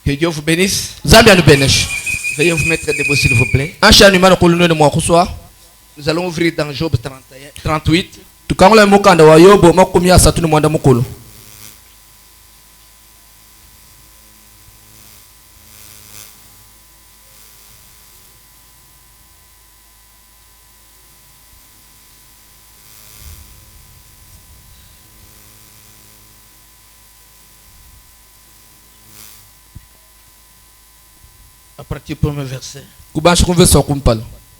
Que Dieu vous bénisse. Zambia nous bénisse. Veuillez vous mettre debout s'il vous plaît. Nous allons ouvrir dans Job 38. Tukangula mukanda wa Yobu makumi asatu n'umwenda mukulu. À partir du premier verset.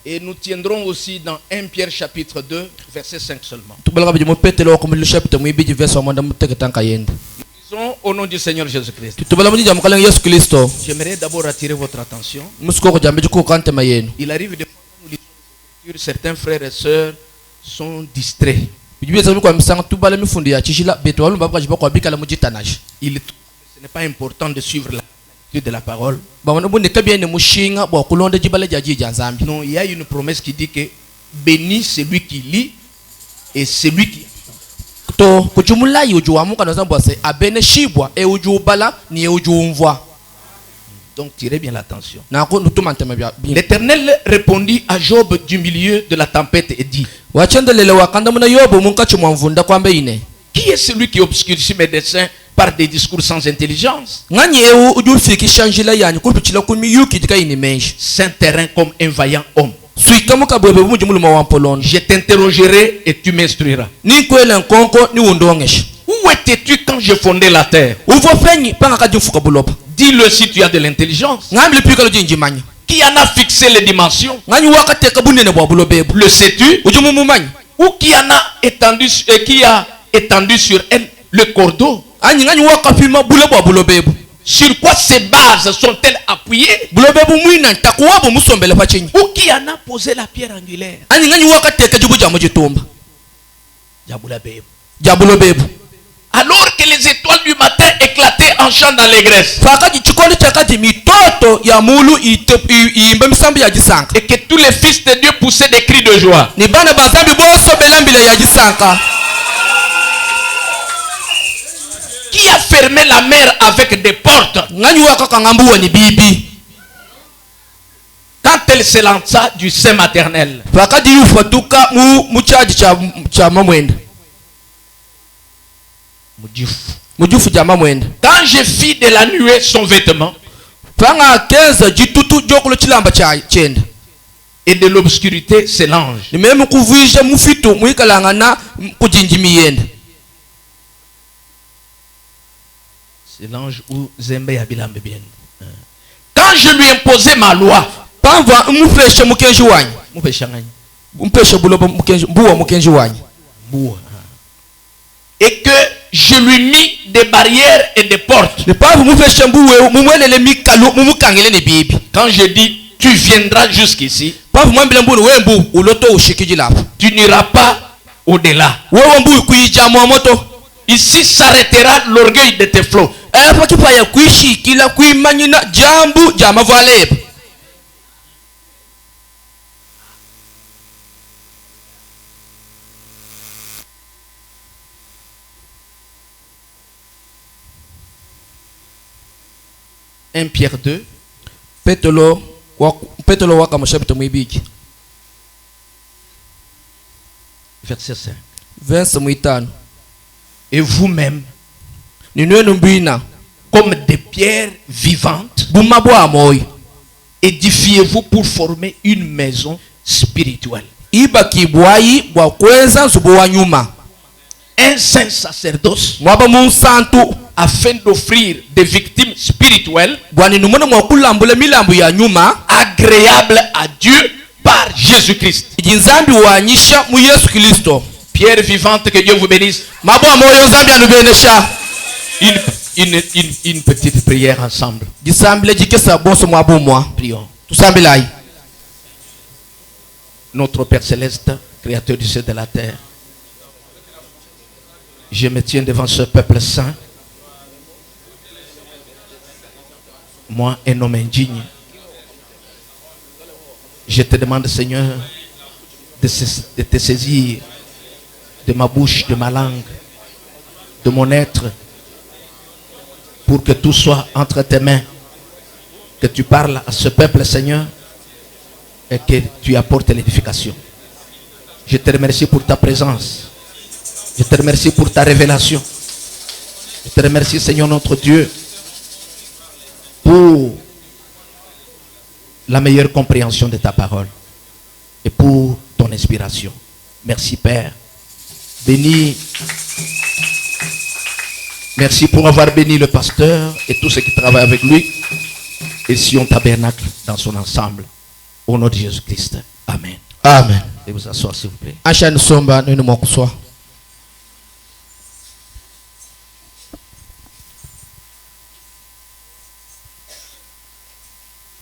Et nous tiendrons aussi dans 1 Pierre chapitre 2, verset 5 seulement. Nous disons au nom du Seigneur Jésus-Christ. J'aimerais d'abord attirer votre attention. Il arrive de que certains frères et sœurs sont distraits. Ce n'est pas important de suivre la de la parole. Non, il y a une promesse qui dit que béni celui qui lit et celui qui donc tirez bien l'attention. L'Éternel répondit à Job du milieu de la tempête et dit: qui est celui qui obscurcit mes desseins par des discours sans intelligence? Saint terrain comme un vaillant homme. Je t'interrogerai et tu m'instruiras. Où étais-tu quand je fondais la terre? Dis-le si tu as de l'intelligence. Qui en a fixé les dimensions? Le sais-tu? Ou qui en a étendu qui a étendu sur elle le cordeau? Sur quoi ces bases sont-elles appuyées? Ou qui en a posé la pierre angulaire? Alors que les étoiles du matin éclataient en chant d'allégresse, et que tous les fils de Dieu poussaient des cris de joie. Qui a fermé la mer avec des portes quand elle se lança du sein maternel? Quand je fis de la nuée son vêtement et de l'obscurité ses langes. C'est l'ange où Zembe Abilambe bien. Quand je lui imposais ma loi, et que je lui mis des barrières et des portes. Quand je dis tu viendras jusqu'ici, tu n'iras pas au-delà. Ici s'arrêtera l'orgueil de tes flots. Un Pierre 2 verset 5. Et vous-même, comme des pierres vivantes, édifiez-vous pour former une maison spirituelle. Un saint sacerdoce, afin d'offrir des victimes spirituelles agréables à Dieu par Jésus-Christ. Pierre vivante, que Dieu vous bénisse. Une petite prière ensemble. Prions. Notre Père Céleste, Créateur du ciel et de la terre, je me tiens devant ce peuple saint, moi un homme indigne. Je te demande, Seigneur, de te saisir de ma bouche, de ma langue, de mon être, pour que tout soit entre tes mains que tu parles à ce peuple, Seigneur, et que tu apportes l'édification. Je te remercie pour ta présence. Je te remercie pour ta révélation. Je te remercie, Seigneur notre Dieu, pour la meilleure compréhension de ta parole et pour ton inspiration. Merci, Père. Bénis. Merci pour avoir béni le pasteur et tous ceux qui travaillent avec lui et Sion Tabernacle dans son ensemble. Au nom de Jésus-Christ. Amen. Amen. Et vous asseoir, s'il vous plaît. Acha nisomba nini mwakuswa.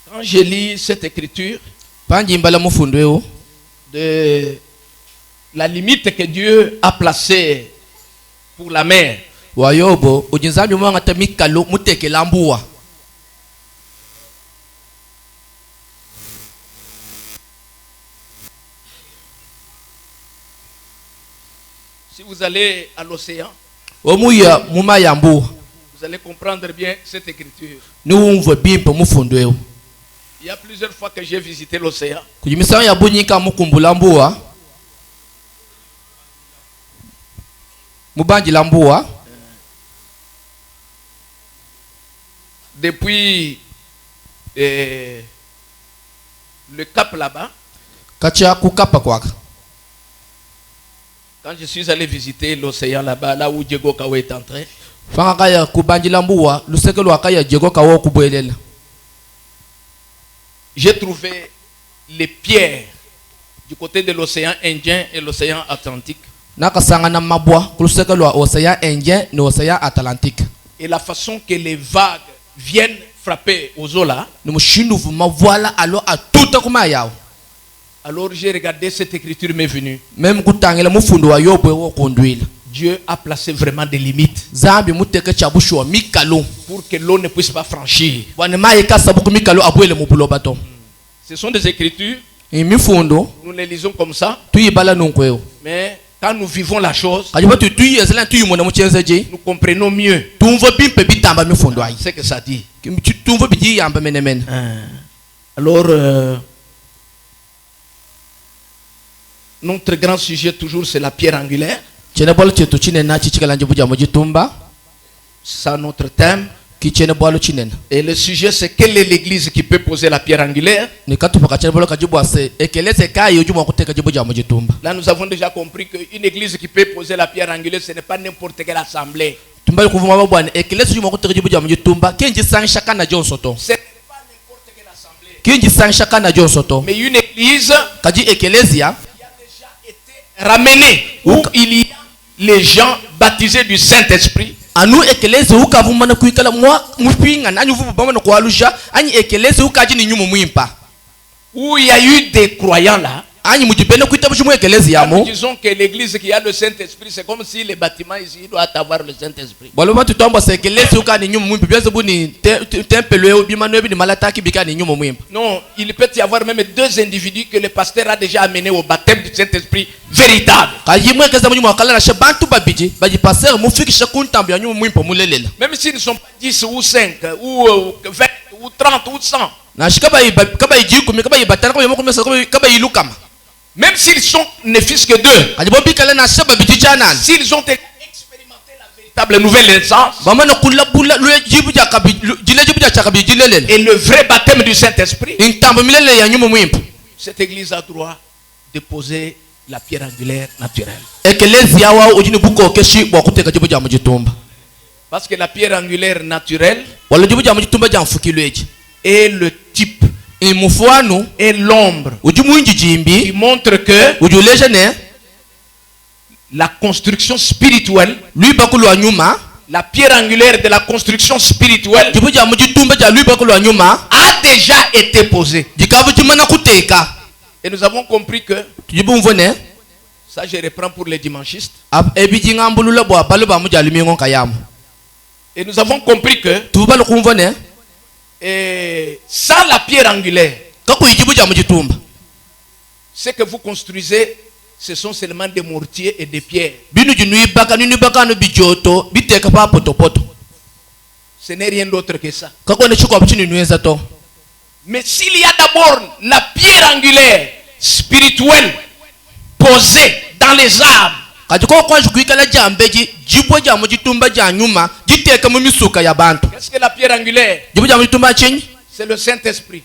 Quand je lis cette écriture Panji mbala mufundweo de la limite que Dieu a placée pour la mer, wa Yobo ujinzambi mwanga tamikalo mutekela mbuwa. si vous allez à l'océan, Omuya muma ya mbuwa. vous allez comprendre bien cette écriture. Nuumve bimpe mufundweo. Il y a plusieurs fois que j'ai visité l'océan. Kujimisao ya bunyika mukumbula mbuwa. Mubanji la mbuwa. Depuis le cap là-bas, Kacha kukapa kwaka. quand je suis allé visiter l'océan là-bas, là où Diego Kawe est entré, Fanga kaya kubanji la mbuwa, lusekelo akaya jego kawo kubwelela. j'ai trouvé les pierres du côté de l'océan Indien et l'océan Atlantique. Nakasanga na mabwa, lusekelo wa océan Indien ni océan Atlantique. Et la façon que les vagues viennent frapper aux eaux là. Ni mushinduvu mavoila alo atuta kuma yao. Alors j'ai regardé cette écriture m'est venue. Même kutangela mufundu wa Yobo wo konduila. Dieu a placé vraiment des limites Zambi muteke chabushu wa mikalo. pour que l'eau ne puisse pas franchir. Wane maye kasabuku mikalo abwele mubulo bato. Ce sont des écritures, Imifundo nous les lisons comme ça, tuyibala nunkweo. mais quand nous vivons la chose, Kajiba tuyezela tuyimona muchenzeje. nous comprenons mieux Tumvo bimpe bitamba mifundo ayi. ce que ça dit. Tumvo biji yamba menemene. Alors, notre grand sujet toujours c'est la pierre angulaire. Chene bolo chetu chine na chichikalanje buja mojitumba. C'est notre thème. Kichene bolo chine. Et le sujet c'est quelle est l'église qui peut poser la pierre angulaire. Ni katupa chene bolo kajibu ase ekeleze kai ujuma kuteka jibuja mojitumba. Là nous avons déjà compris qu'une église qui peut poser la pierre angulaire ce n'est pas n'importe quelle assemblée. Tumbali kuvuma babwana ekeleze ujuma kuteka jibuja mojitumba kenji sangsha kana jonsoto. Ce n'est pas n'importe quelle assemblée. Kenji sangsha kana jonsoto. Mais une église Kaji ekelezia qui a déjà été ramenée où il y a les gens baptisés du Saint-Esprit. anu ekeleze ukavuma na kuikala mwa mupinga na nyuvu bama na kualusha ani ekeleze ukaji ni nyumu mwimpa Où il y a eu des croyants là. ani mujibene kuitabu mu ekeleze yamo. Nous disons que l'église qui a le Saint-Esprit, c'est comme si les bâtiments ici doivent avoir le Saint-Esprit. Baloma tutomba se ekeleze ukani nyumu mwimpa byaze buni tempelo yo bima no bi ni malataki bikani nyumu mwimpa. Non, il peut y avoir même deux individus que le pasteur a déjà amenés au baptême du Saint-Esprit véritable. Kaji mwe keza mu akala na shabantu babiji baji passer mu fikisha kuntambi ya nyumu mwimpa mulelela. Même s'ils ne sont pas 10 ou 5 ou 20 ou 30 ou 100. Na shikaba kaba ijikumi kaba ibatana kaba yomoko mesa kaba ilukama. Même s'ils sont ne fils que deux. Kaji bobi kala na shaba bijichana. S'ils ont expérimenté la véritable nouvelle naissance. Bama na kula bula lu jibuja kabi jile jibuja chakabi jilelela. Et le vrai baptême du Saint-Esprit. Intambo milele ya nyumu mwimpa. Cette église a droit de poser la pierre angulaire naturelle. Ekelezi yawa ujini buko keshi bwa kuteka jibuja mujitumba. Parce que la pierre angulaire naturelle Wala jibuja mujitumba jamfukilweji. est le type Imufwanu et l'ombre ujumunji qui jimbi montre que ujuleje ne la construction spirituelle, lui bakulu wa nyuma la pierre angulaire de la construction spirituelle jibuja mujitumba ja lui bakulu wa nyuma a déjà été posée. jikavu jimana kuteka Et nous avons compris que, tujibu mvone ça je reprends pour les dimanchistes, ebiji ngambulula bwa balu ba mujali mingo kayamu et nous avons compris que tubalu kumvone sans la pierre angulaire, kaku jibuja mujitumba ce que vous construisez, ce sont seulement des mortiers et des pierres. binu jinui baka no bijoto biteka pa poto poto Ce n'est rien d'autre que ça. kako ne chiko bichini nueza to Mais s'il y a d'abord la pierre angulaire spirituelle posée dans les arbres, qu'est-ce que la pierre angulaire? C'est le Saint-Esprit.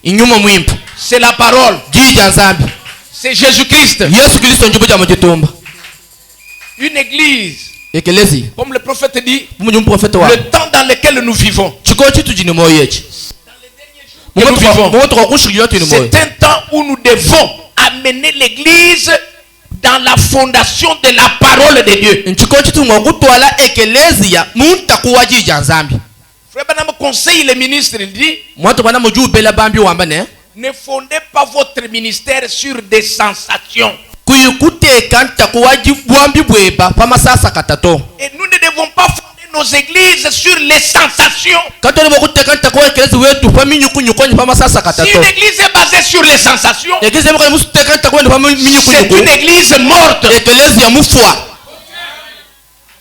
C'est la parole. C'est Jésus-Christ. Une église, comme le prophète dit, le temps dans lequel nous vivons. C'est un temps où nous devons amener l'église dans la fondation de la parole de Dieu. Frère Branham conseille les ministres, il dit, ne fondez pas votre ministère sur des sensations. Et nous ne devons pas fonder nos églises sur les sensations. Si une église est basée sur les sensations, c'est une église morte.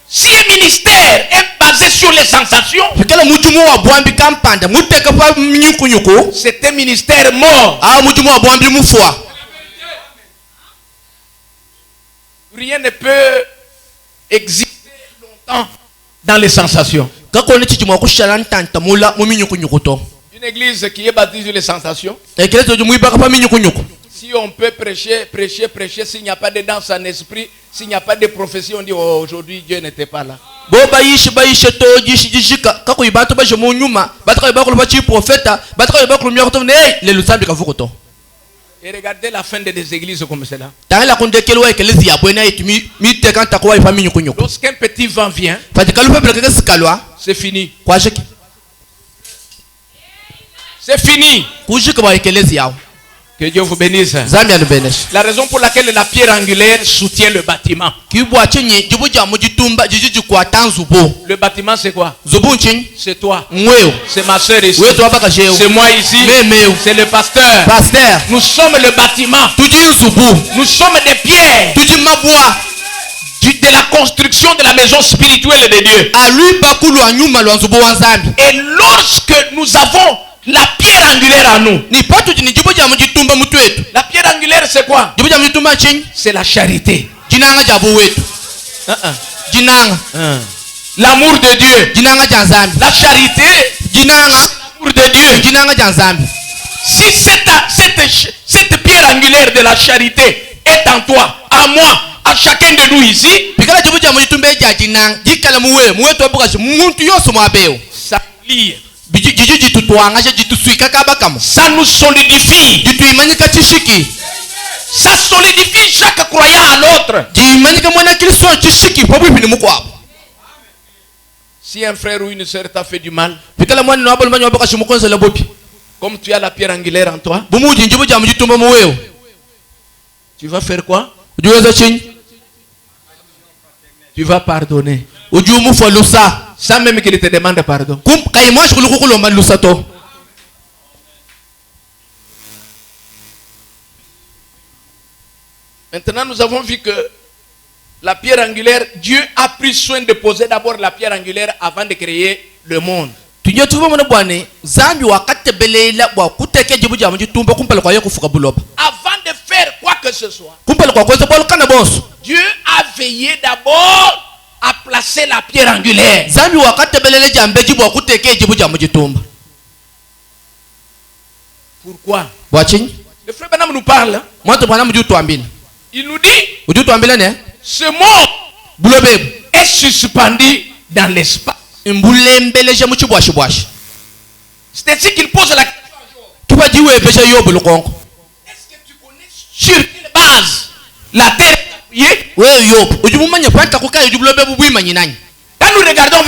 Si un ministère est basé sur les sensations, c'est un ministère mort. Rien ne peut exister longtemps dans les sensations. Une église qui est bâtie sur les sensations, si on peut prêcher, s'il n'y a pas de danse en esprit, s'il n'y a pas de prophétie, on dit oh, aujourd'hui Dieu n'était pas là. Et regardez la fin des églises comme cela. Lorsqu'un petit vent vient, c'est fini. C'est fini. Que Dieu vous bénisse. La raison pour laquelle la pierre angulaire soutient le bâtiment. Le bâtiment c'est quoi? C'est toi. C'est ma soeur ici. C'est moi ici. C'est le pasteur. Nous sommes le bâtiment. Nous sommes des pierres de la construction de la maison spirituelle de Dieu. Et lorsque nous avons la pierre angulaire à nous, la pierre angulaire c'est quoi? C'est la charité. L'amour de Dieu. La charité. L'amour de Dieu. Si cette pierre angulaire de la charité est en toi, à moi, à chacun de nous ici, ça lie. Ça nous solidifie. Ça solidifie chaque croyant à l'autre. Si un frère ou une soeur t'a fait du mal, comme tu as la pierre angulaire en toi, tu vas faire quoi? Tu vas pardonner. Sans même qu'il te demande pardon. Maintenant, nous avons vu que la pierre angulaire, Dieu a pris soin de poser d'abord la pierre angulaire avant de créer le monde. Avant de faire quoi que ce soit, Dieu a veillé d'abord à placer la pierre angulaire. Pourquoi? Le frère Branham nous parle. Il nous dit, ce monde est suspendu dans l'espace. C'est-à-dire qu'il pose la question. Est-ce que tu connais sur quelle base la terre est appuyée? Quand nous regardons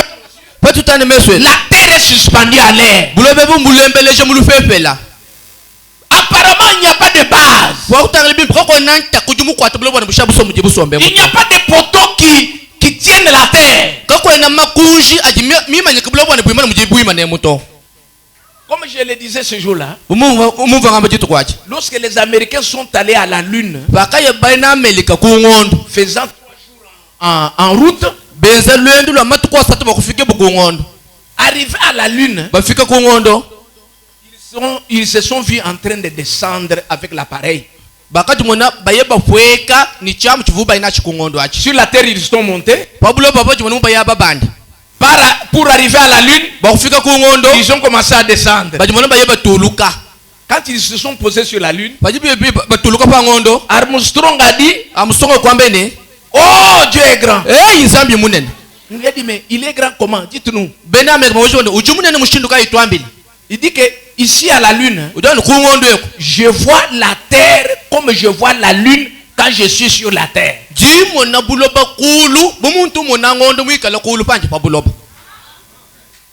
la terre est suspendue à l'air. Apparemment, il n'y a pas de base. Il n'y a pas de poteaux qui tiennent la terre. Comme je le disais ce jour-là, lorsque les Américains sont allés à la Lune, faisant 3 jours en route, arrivés à la Lune, ils Ils se sont vus en train de descendre avec l'appareil. bakati mona bayeba fweka ni chamu chivuba ina chikungondo achi Sur la terre, ils sont montés. pabulo papa chimona bayaba bandi Pour arriver à la lune, bakufika ku ngondo ils ont commencé à descendre. bajimona bayeba tuluka Quand ils se sont posés sur la lune, bajibi batuluka pa ngondo Armstrong a dit, amusongo kwambene oh, Dieu est grand. nzambi munene. Il lui a dit, mais il est grand comment? Dites-nous. bena me mojondo ujumunene mushinduka itwambili Il dit que ici à la lune, udani ku ngondo eko je vois la terre comme je vois la lune quand je suis sur la terre. jimona buloba kulu bumuntu mona ngondo mwikala kulu panje pa buloba.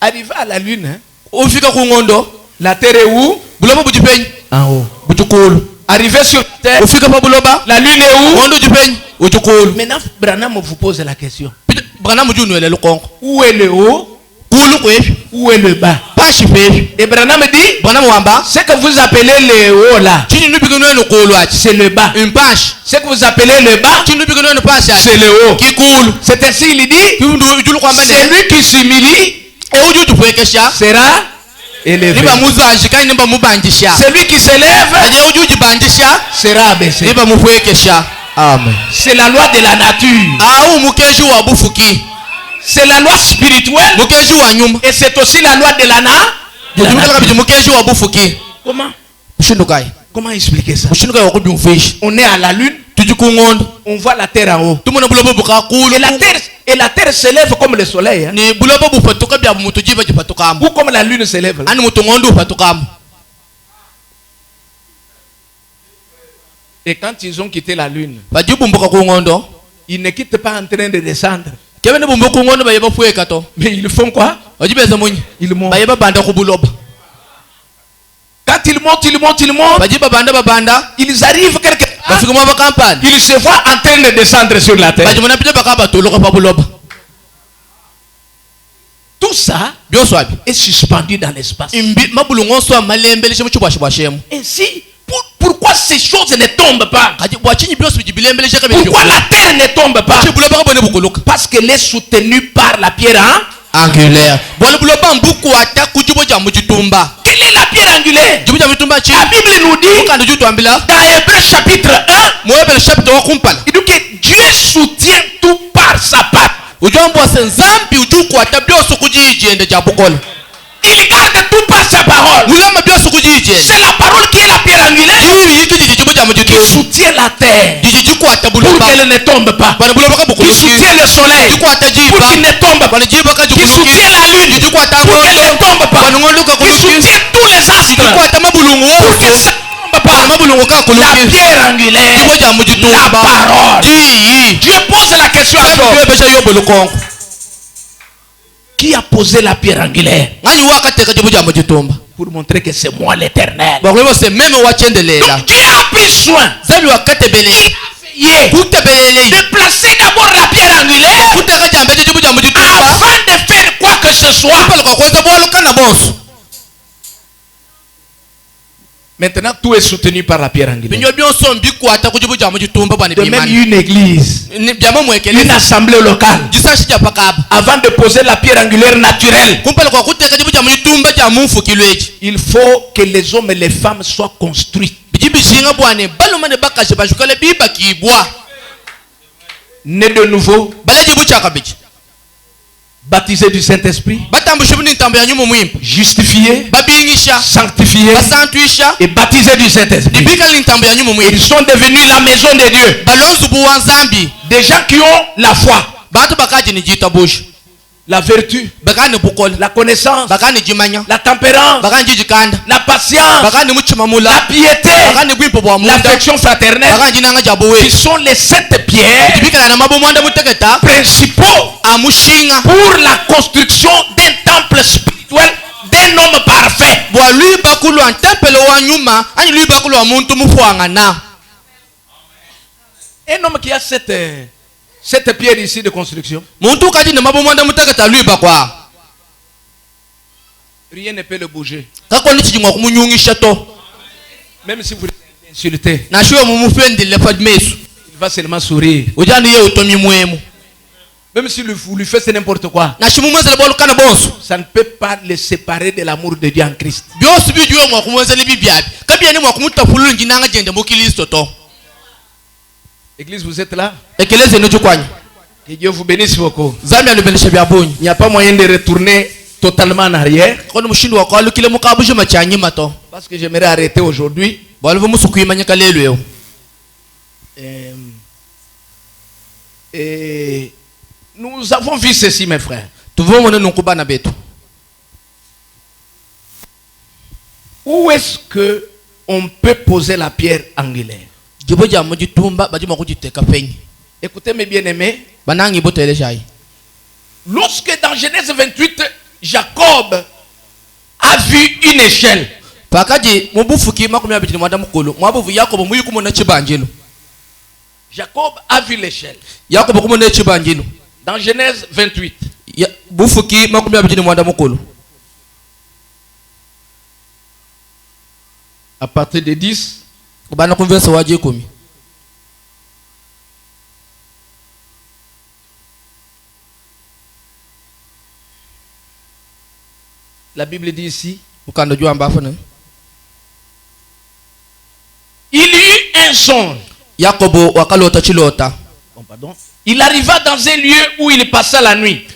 Arrivé à la lune, hein, ufika ku ngondo la terre est où? buloba bujipeni En haut. bujukulu. Arrivé sur la terre, ufika pa buloba la lune est où? ngondo jipeni ujukulu. Maintenant, Branham vous pose la question. Branham junu ele lukonko Où est le haut? kulu kwefi Où est le bas? pashi pefi. Et Branham dit, Branham wamba ce que vous appelez le haut là, chini nubigino eno kulu achi c'est le bas. impashi Ce que vous appelez le bas, chini nubigino eno pashi achi c'est le haut. kikulu. C'est ainsi il dit, Kiundu ujulu kwambene celui qui s'humilie uju tupwekesha sera élevé. niba muzanji kandi niba mubanjisha Celui qui s'élève aje uju jibanjisha sera abaissé. niba mupwekesha. Amen. C'est la loi de la nature. au mukeji wa bufuki C'est la loi spirituelle. mukeji wa nyuma Et c'est aussi la loi de la mujumukala nature. kabiji mukeji wa bufuki Comment? mushindukai Comment expliquer ça? mushindukai wakudyumfishi On est à la lune, tuji ku ngondo on voit la terre en haut. tumona bulobo bukakulu Et la terre s'élève comme le soleil. Hein? ni bulobo bupatuka bya mutu jiba jipatukamu Ou comme la lune s'élève. Là. ani mutu ngondo upatukamu. Et quand ils ont quitté la lune, bajibumbuka ku ngondo ils ne quittent pas en train de descendre. kebe ne bumbu ku ngondo bayeba fweka to Mais ils font quoi? bajibeza munyi Ils montent. bayeba banda ku buloba. Quand ils montent, bajiba banda ils arrivent quelque part. bafika mwa bakampani Ils se voient en train de descendre sur la terre. bajimona pita bakaba tuluka pa buloba. Tout ça byoso abi est suspendu dans l'espace. imbi mabulu ngonso amalembele shemu chibwashibwashemu Ainsi, pourquoi ces choses ne tombent pas? kati bwachinyi byoso bijibilembele shaka Pourquoi la terre ne tombe pas? buloba kabone bukuluka Parce qu'elle est soutenue par la pierre angulaire bwala buloba mbuku ata kujibo ja mujitumba. Quelle est la pierre angulaire? jibo ja mujitumba chi La Bible nous dit kandi jutwambila dans Hébreux chapitre 1, moyebele chapitre wa kumpala il dit que Dieu soutient tout par sa patte. ujombo senzambi ujuku ata byoso kujijende ja bukola Il garde tout par sa parole. mulama byoso kujijende C'est la parole qui est la pierre angulaire ibi yiki jijibo ja qui mujitumba soutient la terre jijiku ata pour buloba qu'elle ne tombe pas. bana buloba ka Qui bukuluki soutient le soleil jiku ata pour jiba qu'il ne tombe pas. bana jiba ka Qui jukuluki soutient la lune jiku ata pour qu'elle ne ngondo tombe pas. bana ngondo ka Qui kuluki soutient tous les jiku astres ata mabulungu pour que wose ça ne tombe bana pas. mabulungu ka La kuluki pierre angulaire, jibo ja la mujitumba parole. ji Dieu pose la question à Job. besha yobo lukonko Qui a posé la pierre angulaire? ngani wakateka jibo ja mujitumba Pour montrer que c'est moi l'éternel. bakulebo se meme wachendelela Donc Dieu a pris soin zabi wakatebelele de kutebelele placer d'abord la pierre angulaire kuteka jambe jibo ja mujitumba avant de faire quoi que ce soit. paloka kweza bwalukana bonso. Maintenant, tout est soutenu par la pierre angulaire. binyo byonso mbikwata ku jibo ja mujitumba bwana De même, bimani une église, byama une mwekeleza assemblée locale, jisashi ja pakaba avant de poser la pierre angulaire naturelle, kumpala kwa kuteka jibo ja mujitumba ja mufukilweji il faut que les hommes et les femmes soient construits, bijibishinga bwane balumane bakashe bashukale biba kibwa nés de nouveau, bale jibo cha kabiji baptisés du Saint-Esprit, batambushe buni ntambo ya nyuma mwimpa justifiés, babingisha sanctifiés basantwisha et baptisés du Saint-Esprit. ibikali ntambo ya nyuma Ils mwimpa sont devenus la maison de Dieu. balonzu buwa nzambi Des gens qui ont la foi, bantu bakaji ni jita bushu la vertu, bakani bukola la connaissance, bakani jimanya la tempérance, bakani jijikanda la patience, bakani muchimamula la piété, bakani bwimpo bwa munda l'affection fraternelle, bakani jinanga qui jabuwe sont les 7 pierres ibikala na mabo mwanda muteketa principaux amushinga pour la construction d'un temple spirituel d'un homme parfait. bwa lui bakulu antempele wa nyuma ani lui bakulu wa muntu mufwangana. Un homme qui a cette pierre ici de construction, muntu kaji na mabo mwanda muteketa lui bakwa rien ne peut le bouger. kakoni chijingwa kumunyungisha to Même si vous l'insultez, na shiwe mumufendile pa mesu il va seulement sourire. ujani ye utomi mwemu Même si vous lui faites n'importe quoi, na shimumwezele bolu kana bonso ça ne peut pas le séparer de l'amour de Dieu en Christ. byosi bijuwe mwa kumwezele bibyabi kabyene mwa kumutafululu njinanga jende mu Kristo to. Église, vous êtes là? Ekeleze no jukwanya Que Dieu vous bénisse beaucoup. zambi alubenisha byabunyi Il n'y a pas moyen de retourner totalement en arrière. kono mushindu wakwalu kile mukabuje machanyima to Parce que j'aimerais arrêter aujourd'hui. balivu musukuyimanyika lelo Et nous avons vu ceci, mes frères. tuvomone nunkubana betu. Où est-ce que on peut poser la pierre angulaire? jibo ja mujitumba bajima kujiteka penyi Écoutez mes bien-aimés. banangi botele shayi. Lorsque dans Genèse 28, Jacob a vu une échelle. Pakaji mubufuki makumi abiri mwanda mukulu mwabuvu Yakobo muyi kumona chibanjilo. Jacob a vu l'échelle. Yakobo kumona chibanjilo. Dans Genèse 28. Bufuki makumi abiri mwanda mukulu. À partir de 10. Kubana kumvesa waje 10. La Bible dit ici. Ukando jua mbafana. Il y eut un songe. Yakobo wakalota chilota. Bon, pardon. Il arriva dans un lieu où il passa la nuit.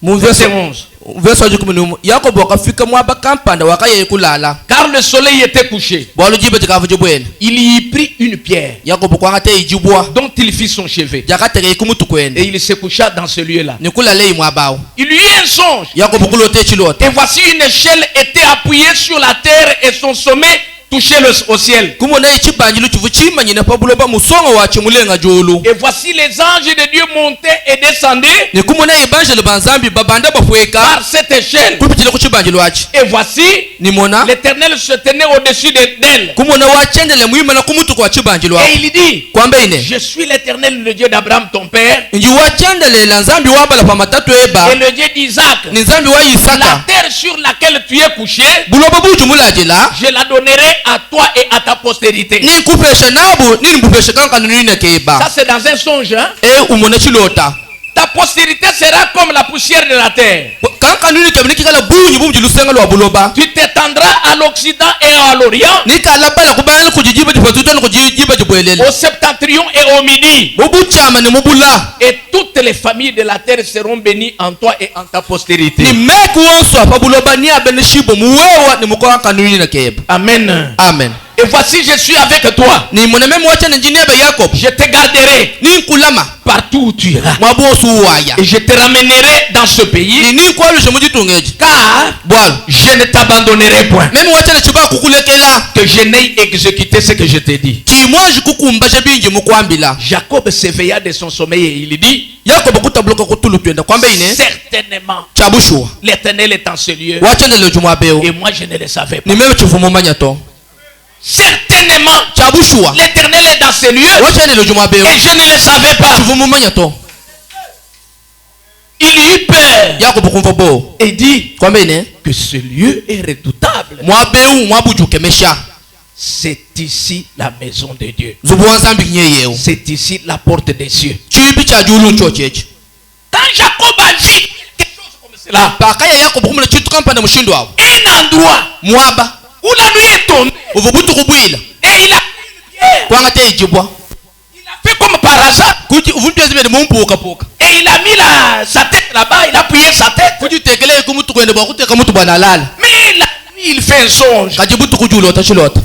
Verset 11. Verset 11. Yakobo wakafika mwaba kampanda wakaye kulala. Car le soleil était couché. Bwalu jibe tikavu jibwene. Il y prit une pierre. Yakobo kwangate ijibwa. Dont il fit son chevet. Jakatege ikumutu kwene. Et il se coucha dans ce lieu-là. Nikula lei mwabao. Il y eut un songe. Yakobo kulote chilota. Et voici une échelle était appuyée sur la terre et son sommet touchait au ciel. Et voici les anges de Dieu montaient et descendaient par cette échelle. Et voici l'Éternel se tenait au-dessus d'elle. Et il dit, je suis l'Éternel, le Dieu d'Abraham ton père, et le Dieu d'Isaac. La terre sur laquelle tu es couché, je la donnerai à toi et à ta postérité. Ça c'est dans un songe, hein? Ta postérité sera comme la poussière de la terre. Tu t'étendras à l'Occident et à l'Orient, au septentrion et au midi. Et toutes les familles de la terre seront bénies en toi et en ta postérité. Amen. Amen. Et voici, je suis avec toi. Je te garderai partout où tu iras. Et je te ramènerai dans ce pays. Car je ne t'abandonnerai point. Que je n'ai exécuté ce que je t'ai dit. Jacob s'éveilla de son sommeil et il dit, certainement l'Éternel est en ce lieu. Et moi je ne le savais pas. Certainement l'Éternel est dans ce lieu et je ne le savais pas. Il eut peur et dit que ce lieu est redoutable. C'est ici la maison de Dieu. C'est ici la porte des cieux. Quand Jacob a dit quelque chose comme cela, un endroit où la nuit est tombée, et il a fait comme par hasard, et il a mis sa tête là-bas, il a appuyé sa tête, mais la nuit il fait un songe,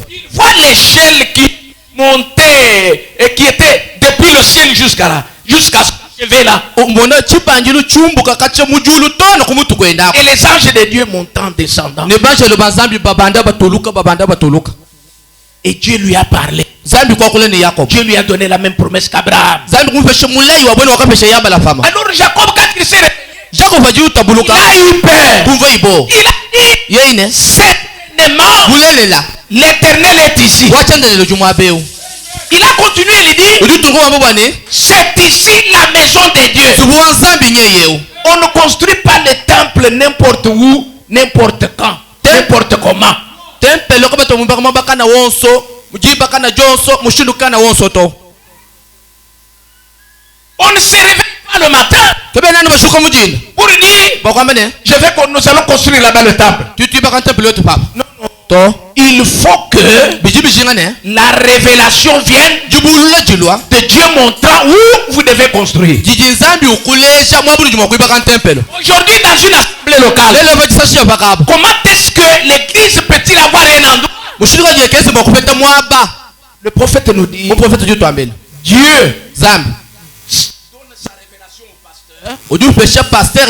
il voit l'échelle qui montait et qui était depuis le ciel jusqu'à là, jusqu'à ce chevet là, et les anges de Dieu montant, descendant, et Dieu lui a parlé. Dieu lui a donné la même promesse qu'Abraham. Alors Jacob, quand il s'est réveillé, il a eu peur. Il a dit, certainement l'Éternel est ici. Il a continué, il dit, c'est ici la maison de Dieu. On ne construit pas le temple n'importe où, n'importe quand, n'importe comment. On ne se réveille pas le matin Pour dire, nous allons construire là-bas le temple. Non, non. Il faut que la révélation vienne de Dieu montrant où vous devez construire. Aujourd'hui, dans une assemblée locale, comment est-ce que l'église peut-il avoir un endroit? Le prophète nous dit, Dieu donne sa révélation au pasteur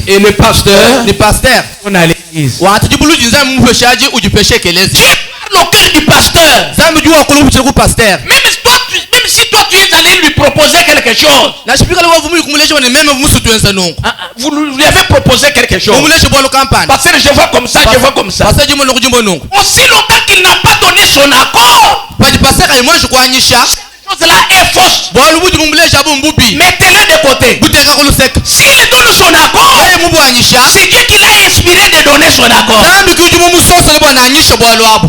et le pasteur on a l'église. Dieu parle au cœur du pasteur. Même si toi tu es allé lui proposer quelque chose, vous lui avez proposé quelque chose. Pasteur, je vois comme ça, je vois comme ça. Aussi longtemps qu'il n'a pas donné son accord, là est fausse. Mettez-le de côté. S'il donne son accord, c'est Dieu qui l'a inspiré de donner son accord.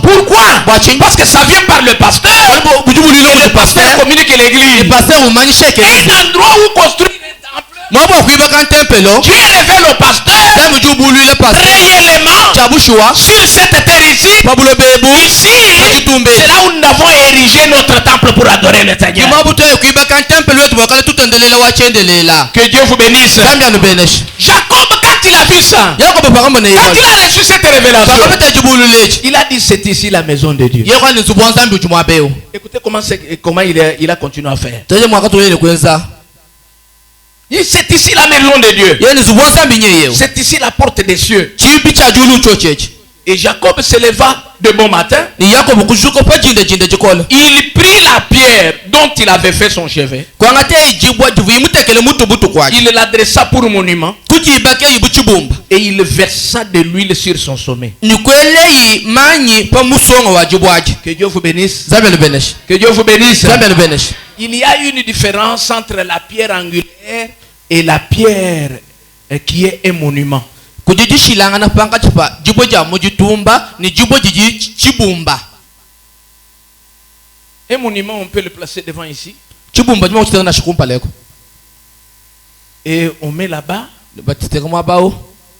Pourquoi? Parce que ça vient par le pasteur. Et le pasteur communique l'église. Un endroit où construire un temple. Dieu révèle au pasteur réellement sur cette terre ici. Ici, c'est là où nous avons érigé notre temple pour adorer le Seigneur. Que Dieu vous bénisse. Jacob, quand il a vu ça, quand il a reçu cette révélation, il a dit c'est ici la maison de Dieu. Écoutez comment il a continué à faire. C'est ici la maison de Dieu. C'est ici la porte des cieux. Et Jacob se leva de bon matin. Il prit la pierre dont il avait fait son chevet. Il l'adressa pour monument. Et il versa de l'huile sur son sommet. Que Dieu vous bénisse. Que Dieu vous bénisse. Il y a une différence entre la pierre angulaire et la pierre qui est un monument. Un monument, on peut le placer devant ici. Et on met là-bas.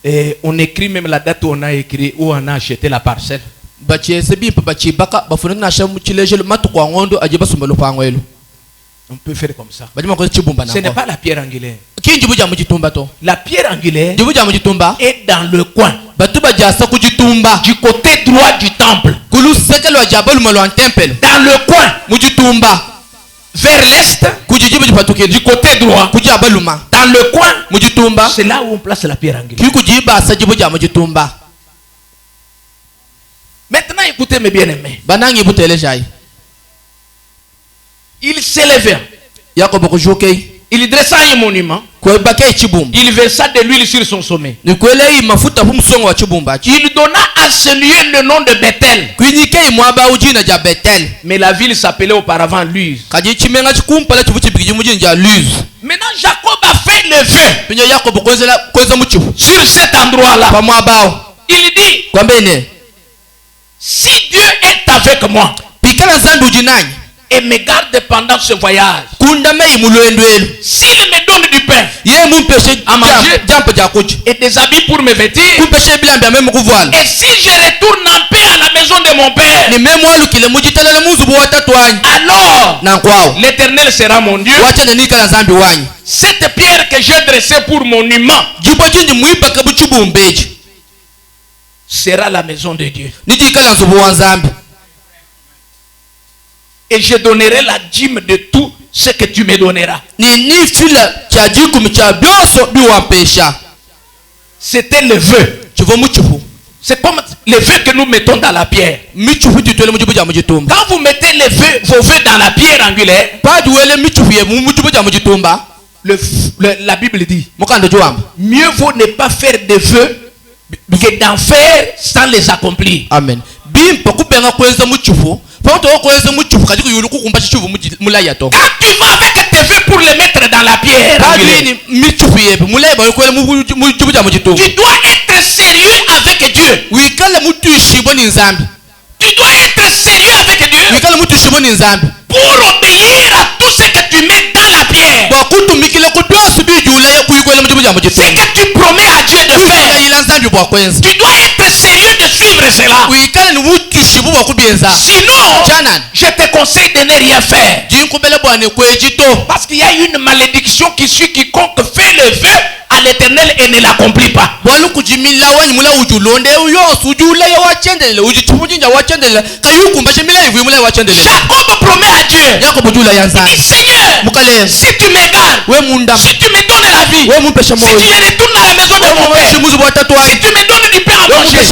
Et on écrit même la date où on a écrit, où on a acheté la parcelle. On peut faire comme ça. Ce n'est pas la pierre angulaire. La pierre angulaire est dans le coin, du côté droit du temple. Dans le coin, vers l'est, du côté droit. Dans le coin, c'est là où on place la pierre angulaire. Maintenant, écoutez mes bien-aimés. Il s'élevait. Il dressa un monument. Il versa de l'huile sur son sommet. Il donna à ce lieu le nom de Bethel. Mais la ville s'appelait auparavant Luz. Maintenant Jacob a fait le vœu sur cet endroit-là. Il dit, si Dieu est avec moi et me garde pendant ce voyage, s'il me donne du pain à manger et des habits pour me vêtir, et si je retourne en paix à la maison de mon père, alors l'Éternel sera mon Dieu. Cette pierre que j'ai dressée pour monument sera la maison de Dieu. Et je donnerai la dîme de tout ce que tu me donneras. C'était le vœu. C'est comme les vœux que nous mettons dans la pierre. Quand vous mettez vos vœux dans la pierre angulaire, la Bible dit, mieux vaut ne pas faire de vœux que d'en faire sans les accomplir. Amen. Quand tu vas avec tes vœux pour les mettre dans la pierre, tu dois être sérieux avec Dieu. Tu dois être sérieux avec Dieu pour obéir à tout ce que tu mets dans la pierre. Ce que tu promets à Dieu de faire, tu dois être sérieux de suivre cela. Sinon, je te conseille de ne rien faire. Parce qu'il y a une malédiction qui suit quiconque fait le vœu à l'Éternel et ne l'accomplit pas. Jacob promet à Dieu, il dit, Seigneur, si tu m'égares, si tu me donnes la vie, si tu retournes à la maison de mon père, si tu me donnes du pain à manger, des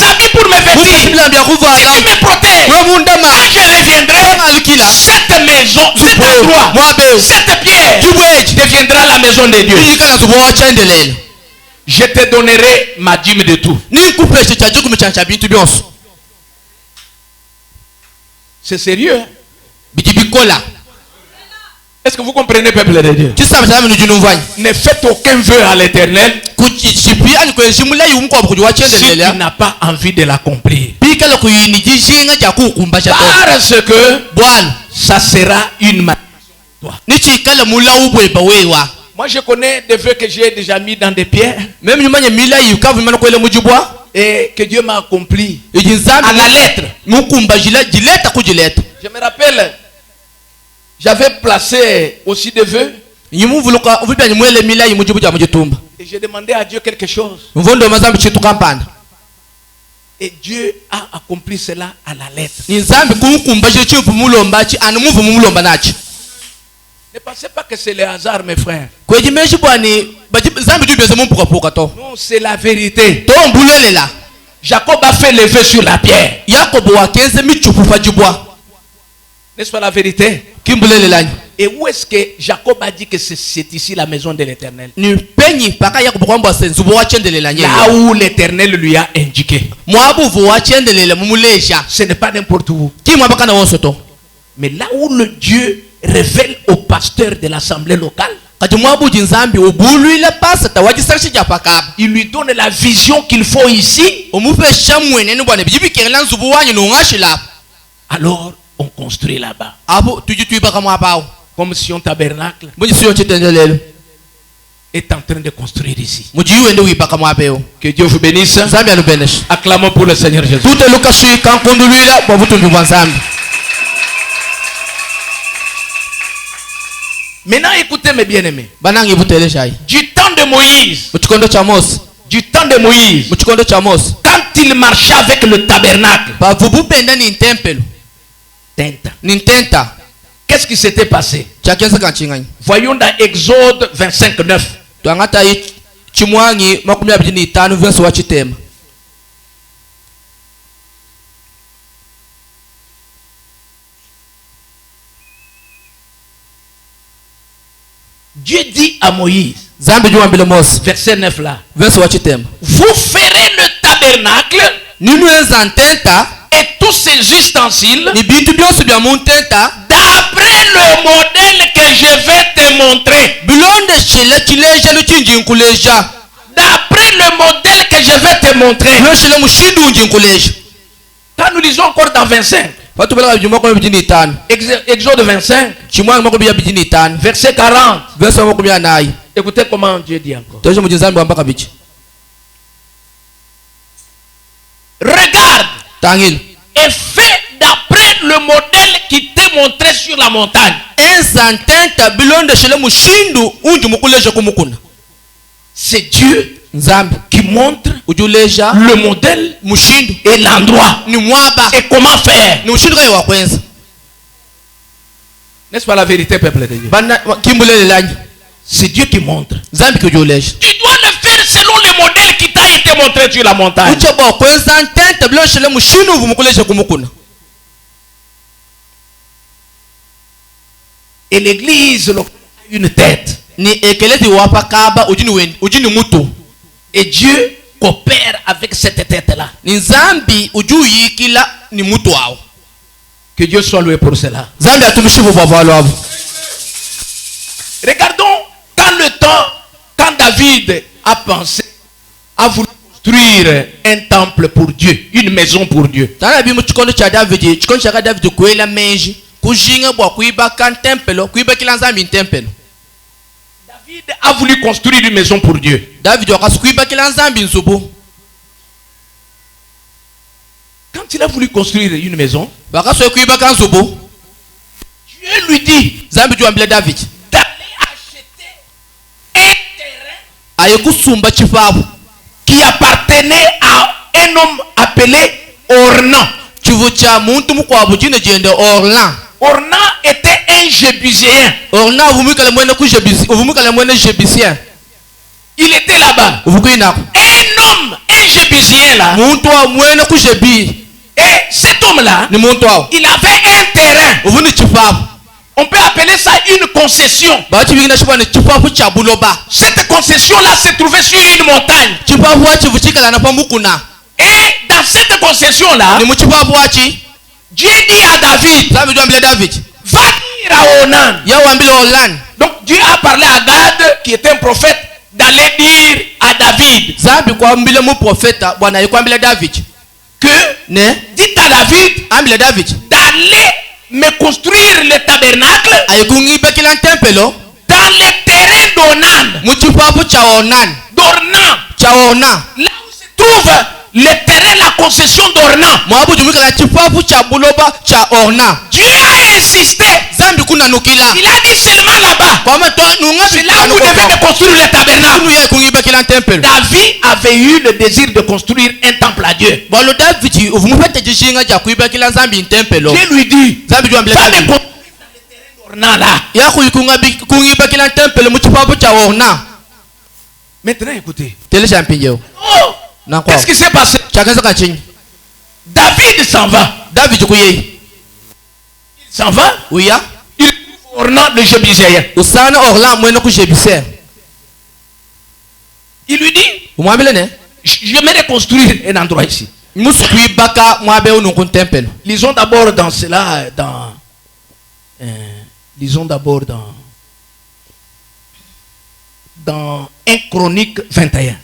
habits pour me vêtir, si tu me protèges, quand je reviendrai, cette maison, cet endroit, cette pierre deviendra la maison de Dieu. Je te donnerai ma dîme de tout. C'est sérieux. Est-ce que vous comprenez, peuple de Dieu? Ne faites aucun vœu à l'Éternel si tu n'as pas envie de l'accomplir. Parce que ça sera une malédiction. Moi, je connais des vœux que j'ai déjà mis dans des pierres et que Dieu m'a accompli à la lettre. Je me rappelle, j'avais placé aussi des vœux et j'ai demandé à Dieu quelque chose. Et Dieu a accompli cela à la lettre. Ne pensez pas que c'est le hasard, mes frères. Non, c'est la vérité. Jacob a fait le vœu sur la pierre. N'est-ce pas la vérité? Et où est-ce que Jacob a dit que c'est ici la maison de l'Éternel? Là où l'Éternel lui a indiqué. Ce n'est pas n'importe où. Mais là où le Dieu révèle au pasteur de l'assemblée locale, il lui donne la vision qu'il faut ici. Alors on construit là-bas comme si un tabernacle est en train de construire ici. Que Dieu vous bénisse. Acclamons pour le Seigneur Jésus. Maintenant, écoutez mes bien-aimés. Du temps de Moïse, quand il marchait avec le tabernacle, qu'est-ce qui s'était passé? Voyons dans Exode 25:9. Dieu dit à Moïse, verset 9 là, vous ferez le tabernacle et tous ses ustensiles d'après le modèle que je vais te montrer. D'après le modèle que je vais te montrer. Quand nous lisons encore dans 25, Exode 25, verset 40. Écoutez comment Dieu dit encore. Regarde et fais d'après le modèle qui t'est montré sur la montagne. C'est Dieu qui montre le modèle et l'endroit et comment faire. N'est-ce pas la vérité, peuple de Dieu? C'est Dieu qui montre. Tu dois le faire selon le modèle qui t'a été montré sur la montagne. Et l'église a une tête. Et Dieu coopère avec cette tête-là. Que Dieu soit loué pour cela. Regardons quand David a pensé, a voulu construire un temple pour Dieu, une maison pour Dieu. David a voulu construire une maison pour Dieu. David wakasikuibakila nzambi nzubu. Quand il a voulu construire une maison, wakasikuibaka nzubu, Dieu lui dit zambi juambile David d'aller acheter un terrain ayekusumba chifabu qui appartenait à un homme appelé Ornan. chivu cha muntu mukwabu jine jende Ornan. Ornan était un Jébusien. Ornan uvumikale mwene Jébusien. Il était là-bas. Un homme, un Jébusien là. Muntu wa mwene ku Jébi. Et cet homme-là, ni muntu wa il avait un terrain. uvuni chifabu. On peut appeler ça une concession. Cette concession-là se trouvait sur une montagne. Et dans cette concession-là, Dieu dit à David, va dire à Onan. Donc Dieu a parlé à Gad, qui était un prophète, d'aller dire à David que dites à David d'aller me construire le tabernacle dans le terrain d'Onan. Là où se trouve le terrain, la concession d'Ornan. Dieu a insisté. Il a dit seulement là-bas. C'est là où vous devez me construire le tabernacle. David avait eu le désir de construire un temple à Dieu. Dieu lui dit, va me construire dans le terrain d'Ornan là. Maintenant écoutez. Oh, qu'est-ce qui s'est passé? David s'en va. Il s'en va. Il trouve Ornan le Jébusien. Il lui dit, j'aimerais construire un endroit ici. Lisons d'abord dans cela, lisons d'abord dans 1 Chronique 21.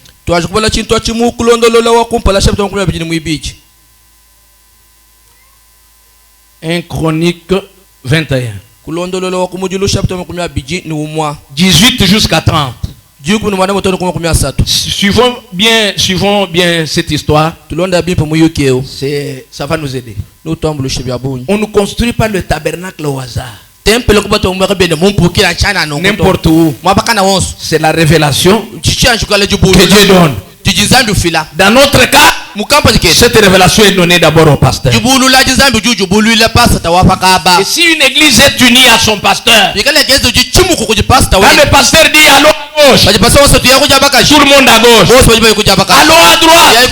1 Chronique 21. 18 jusqu'à 30. Suivons bien cette histoire. Ça va nous aider. On ne construit pas le tabernacle au hasard. N'importe où. C'est la révélation que Dieu donne. Dans notre cas, cette révélation est donnée d'abord au pasteur. Et si une église est unie à son pasteur, quand le pasteur dit allô à gauche, tout le monde à gauche. Allô à droite,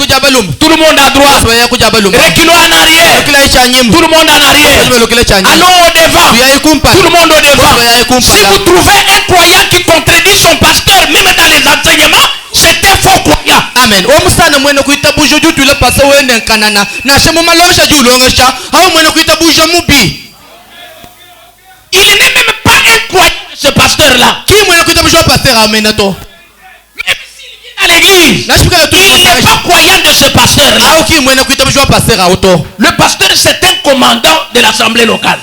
tout le monde à droite. Reculons en arrière, tout le monde en arrière. Allô au devant, tout le monde au devant. Si vous trouvez un croyant qui contredit son pasteur, même dans les enseignements, c'est un faux croyant. Amen. Il n'est même pas un croyant, ce pasteur-là. Même s'il vient à l'église, il n'est pas croyant de ce pasteur-là. Le pasteur, c'est un commandant de l'assemblée locale.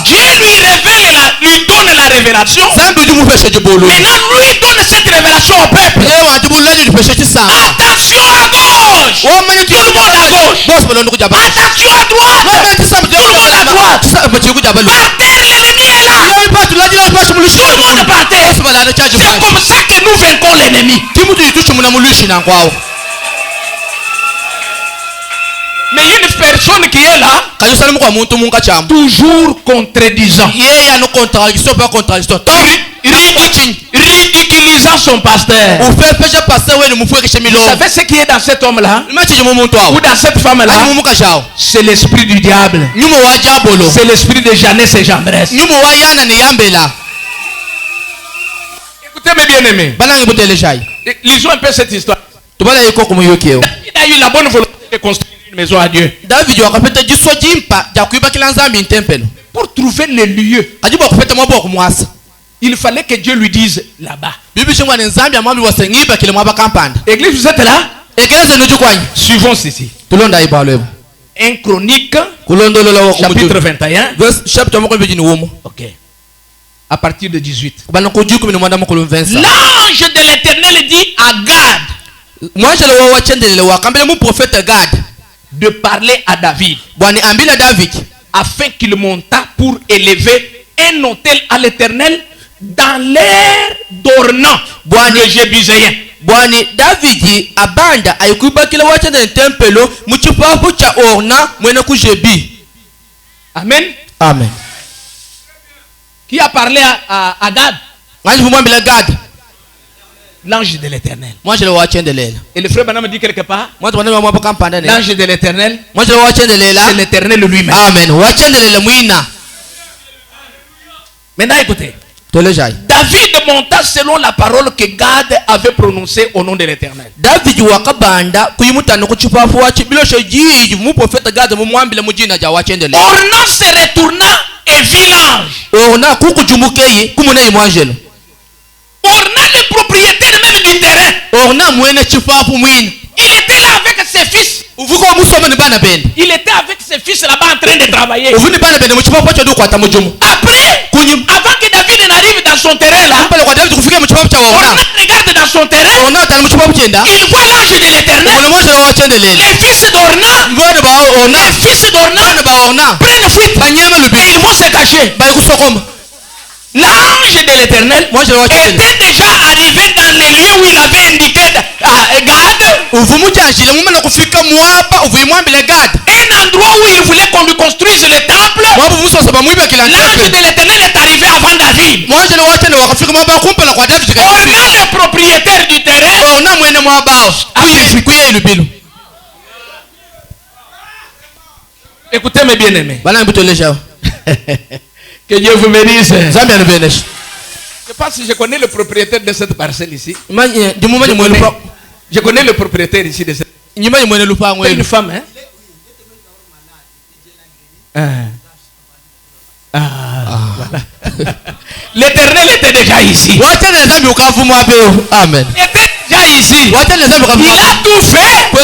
Dieu lui révèle, lui donne la révélation. Maintenant, lui donne cette révélation au peuple. Attention à gauche, tout le monde à gauche. Attention à droite, tout le monde à droite. Par terre, l'ennemi est là. Tout le monde par terre. C'est comme ça que nous vaincons l'ennemi. Mais une personne qui est là, toujours contredisant, ridiculisant son pasteur. Vous savez ce qui est dans cet homme-là ou dans cette femme-là? C'est l'esprit du diable. C'est l'esprit de Jeannès et Jambres. Écoutez mes bien-aimés, lisons un peu cette histoire. David a eu la bonne volonté de construire une maison à Dieu. Pour trouver le lieu, il fallait que Dieu lui dise là-bas. Église, vous êtes là? Suivons ceci. 1 Chronique, chapitre 21. Ok. À partir de 18. L'ange de l'Éternel dit à Gad de parler à David afin qu'il montât pour élever un autel à l'Éternel dans l'air d'Ornan, le Jébuséen. Bwani Davidi abanda ayikubakila wachende tempelo muchipapu cha Orna mwene kujebi. Amen. Amen. Qui a parlé à Gad? L'ange de l'Éternel. Et le frère Branham dit quelque part, l'ange de l'Éternel, c'est l'Éternel lui-même. Amen. Maintenant écoutez. David monta selon la parole que Gad avait prononcée au nom de l'Éternel. Ornan se retourna et vit l'ange. Ornan, le propriétaire même du terrain, il était là avec ses fils. Il était avec ses fils là-bas en train de travailler. Après, avant que David n'arrive dans son terrain là, Ornan regarde dans son terrain, il voit l'ange de l'Éternel. Les fils d'Ornan prennent fuite et ils vont se cacher. L'ange de l'Éternel était déjà arrivé dans les lieux où il avait indiqué Gad. Un endroit où il voulait qu'on lui construise le temple. L'ange de l'Éternel est arrivé avant David. Ornan, le propriétaire du terrain, écoutez-moi bien aimé. Que Dieu vous bénisse. Je pense que je connais le propriétaire de cette parcelle ici. Je connais le propriétaire ici de cette. C'est une femme, hein? Voilà. L'Éternel était déjà ici. Amen. Il était déjà ici. Il a tout fait pour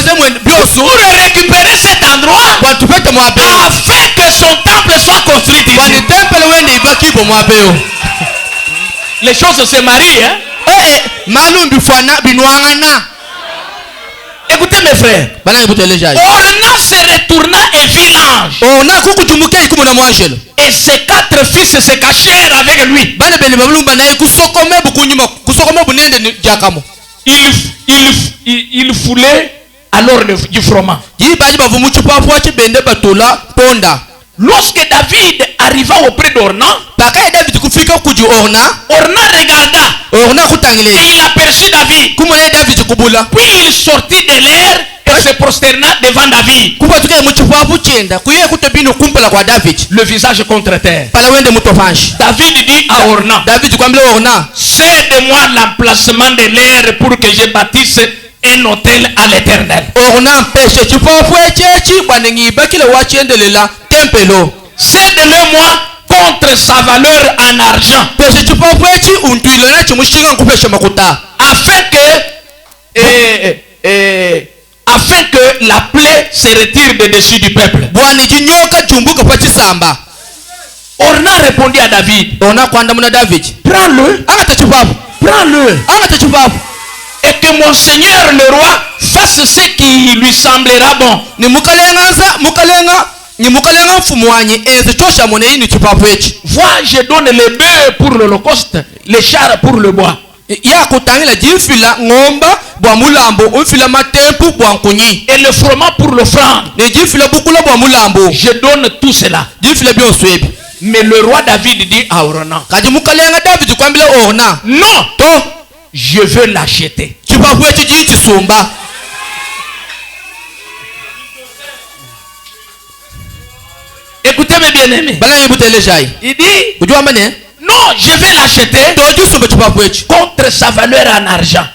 récupérer cet endroit afin que son temple soit construit ici. Les choses se marient, hein? Écoutez mes frères. Ornan se retourna et vit l'ange. Et ses 4 fils se cachèrent avec lui. Il foulait alors du froment. Lorsque David arriva auprès d'Ornan, Ornan regarda et il aperçut David. Puis il sortit de l'air et se prosterna devant David, le visage contre terre. David dit à Ornan, cède-moi l'emplacement de l'air pour que je bâtisse un hôtel à l'Éternel. Cède-le-moi contre sa valeur en argent, afin que la plaie se retire de dessus du peuple. Ornan répondit à David, prends-le, prends-le, et que mon seigneur le roi fasse ce qui lui semblera bon. Vois, je donne les bœufs pour l'holocauste, les chars pour le bois. Et le froment pour l'offrande. Je donne tout cela. Mais le roi David dit à Ornan, non, je veux l'acheter. Écoutez-moi bien aimé. Il dit, non, je vais l'acheter contre sa valeur en argent.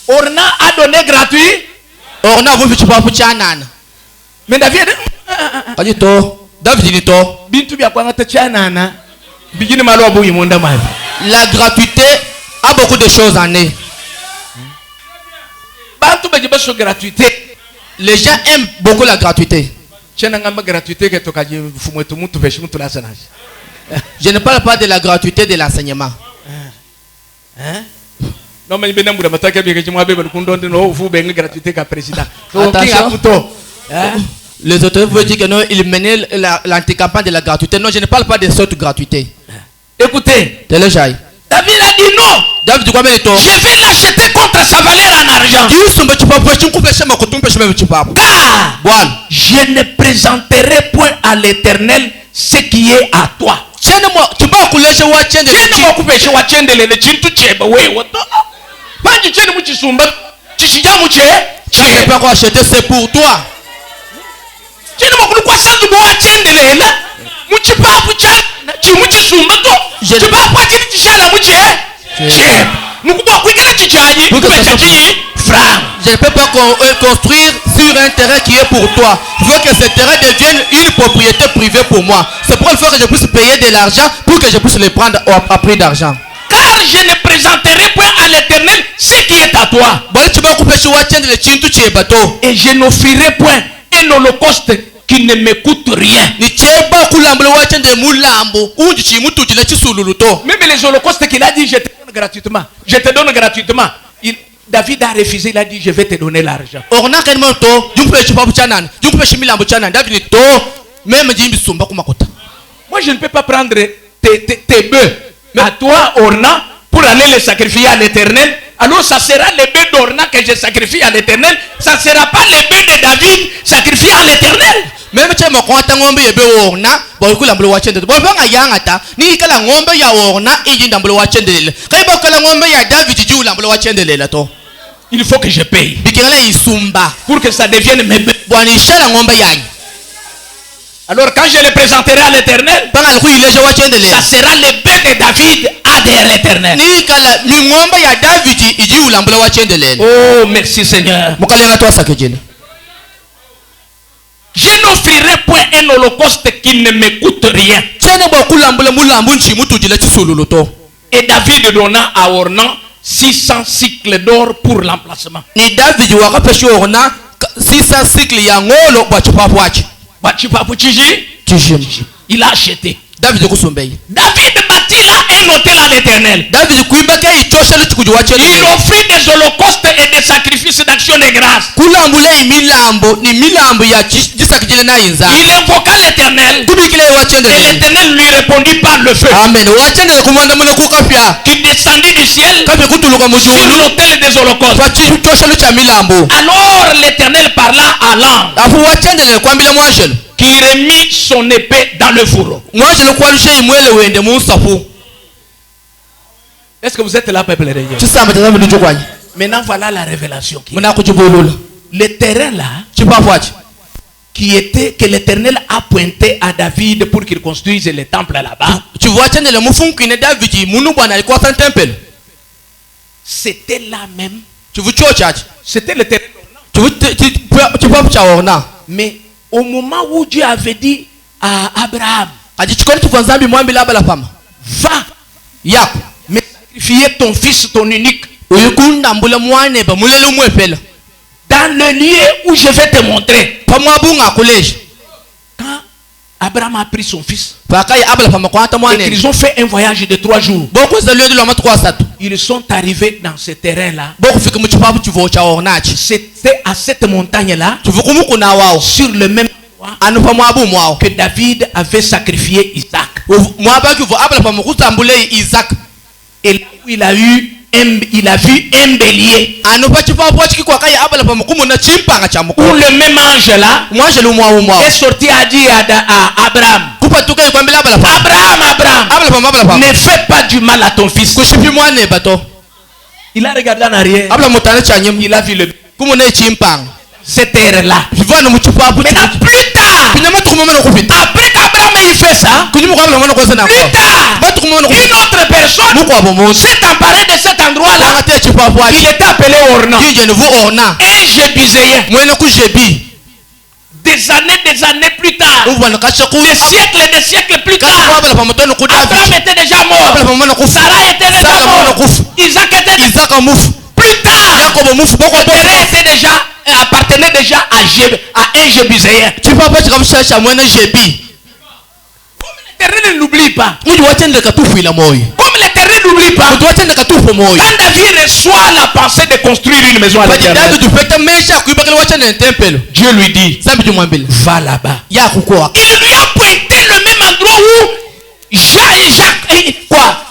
Ornan a donné gratuit. Mais David la gratuité a beaucoup de choses en elle. Les gens aiment beaucoup la gratuité. Je ne parle pas de la gratuité de l'enseignement. Hein? Non, mais bien sûr, mataka bien que moi bébé kundo no vous ben gratuité ka président. Attention. Les autorités veulent dire que non, ils menaient l'anticampagne de la gratuité. Non, je ne parle pas de cette gratuité. Écoutez, David a dit non. David, je vais l'acheter contre sa valeur en argent. Car je ne présenterai point à l'Éternel ce qui est à toi. Je ne pas acheter, c'est pour toi. Je ne peux pas construire sur un terrain qui est pour toi. Je veux que ce terrain devienne une propriété privée pour moi. C'est pourquoi il faut que je puisse payer de l'argent pour que je puisse le prendre à prix d'argent. Car je ne présenterai point à l'Éternel ce qui est à toi. Et je n'offrirai point un holocauste qui ne me coûte rien. Même les holocaustes qu'il a dit, je te donne gratuitement. Je te donne gratuitement. David a refusé, il a dit, je vais te donner l'argent. Moi, je ne peux pas prendre tes bœufs à toi, Orna, pour aller les sacrifier à l'Éternel. Alors ça sera les bœufs d'Orna que je sacrifie à l'Éternel. Ça ne sera pas les bœufs de David sacrifiés à l'Éternel. Même si je ngombe yebe orna boykula mbulu wachende bolbanga yangata ni kala ngombe ya orna injinda mbulu wachende kai bokala ngombe ya David jula mbulu wachende lela to. Il faut que je paye bikengala isumba pour que ça devienne mes bœufs. Bwani shala ngombe yanyi. Alors quand je les présenterai à l'Éternel, ça sera les bœufs de David à l'Éternel. Oh merci Seigneur. Je n'offrirai point un holocauste qui ne me coûte rien. Et David donna à Ornan 600 cycles d'or pour l'emplacement. 600 cycles ya ngolo il a acheté. David bâtit là un hôtel à l'Éternel. Il offrit des holocaustes et des sacrifices d'action de grâce. Il invoqua l'Éternel. Et l'Éternel lui répondit par le feu. Amen. Qui descendit du ciel sur l'hôtel des holocaustes. Alors l'Éternel parla à l'ange qui remit son épée dans le fourreau. Est-ce que vous êtes là, peuple de Dieu? Maintenant voilà la révélation. Le terrain là qui était que l'Éternel a pointé à David pour qu'il construise le temple là-bas. C'était là même. C'était le terrain. Mais au moment où Dieu avait dit à Abraham, va mais sacrifier ton fils, ton unique, dans le lieu où je vais te montrer. Quand Abraham a pris son fils, et ils ont fait un voyage de 3 jours. Ils sont arrivés dans ce terrain-là. C'était à cette montagne-là, sur le même endroit que David avait sacrifié Isaac. Et là où il a vu un bélier. Où le même ange là est sorti à dire à Abraham, Abraham, ne fais pas du mal à ton fils. Il a regardé en arrière. Il a vu le cette terre-là. Maintenant plus tard, après qu'Abraham ait fait ça, plus tard, une autre personne s'est emparée de cet endroit-là. Il était appelé Ornan. Et Jébizéen. Des années plus tard, des siècles plus tard, Abraham était déjà mort, Sarah était déjà mort, Isaac était déjà mort. Plus tard, le terrain était déjà appartenait déjà à un Jébizéen. l'Éternel n'oublie pas. Comme l'Éternel n'oublie pas. Quand David reçoit la pensée de construire une maison à l'Éternel, Dieu lui dit, va là-bas. Il lui a pointé le même endroit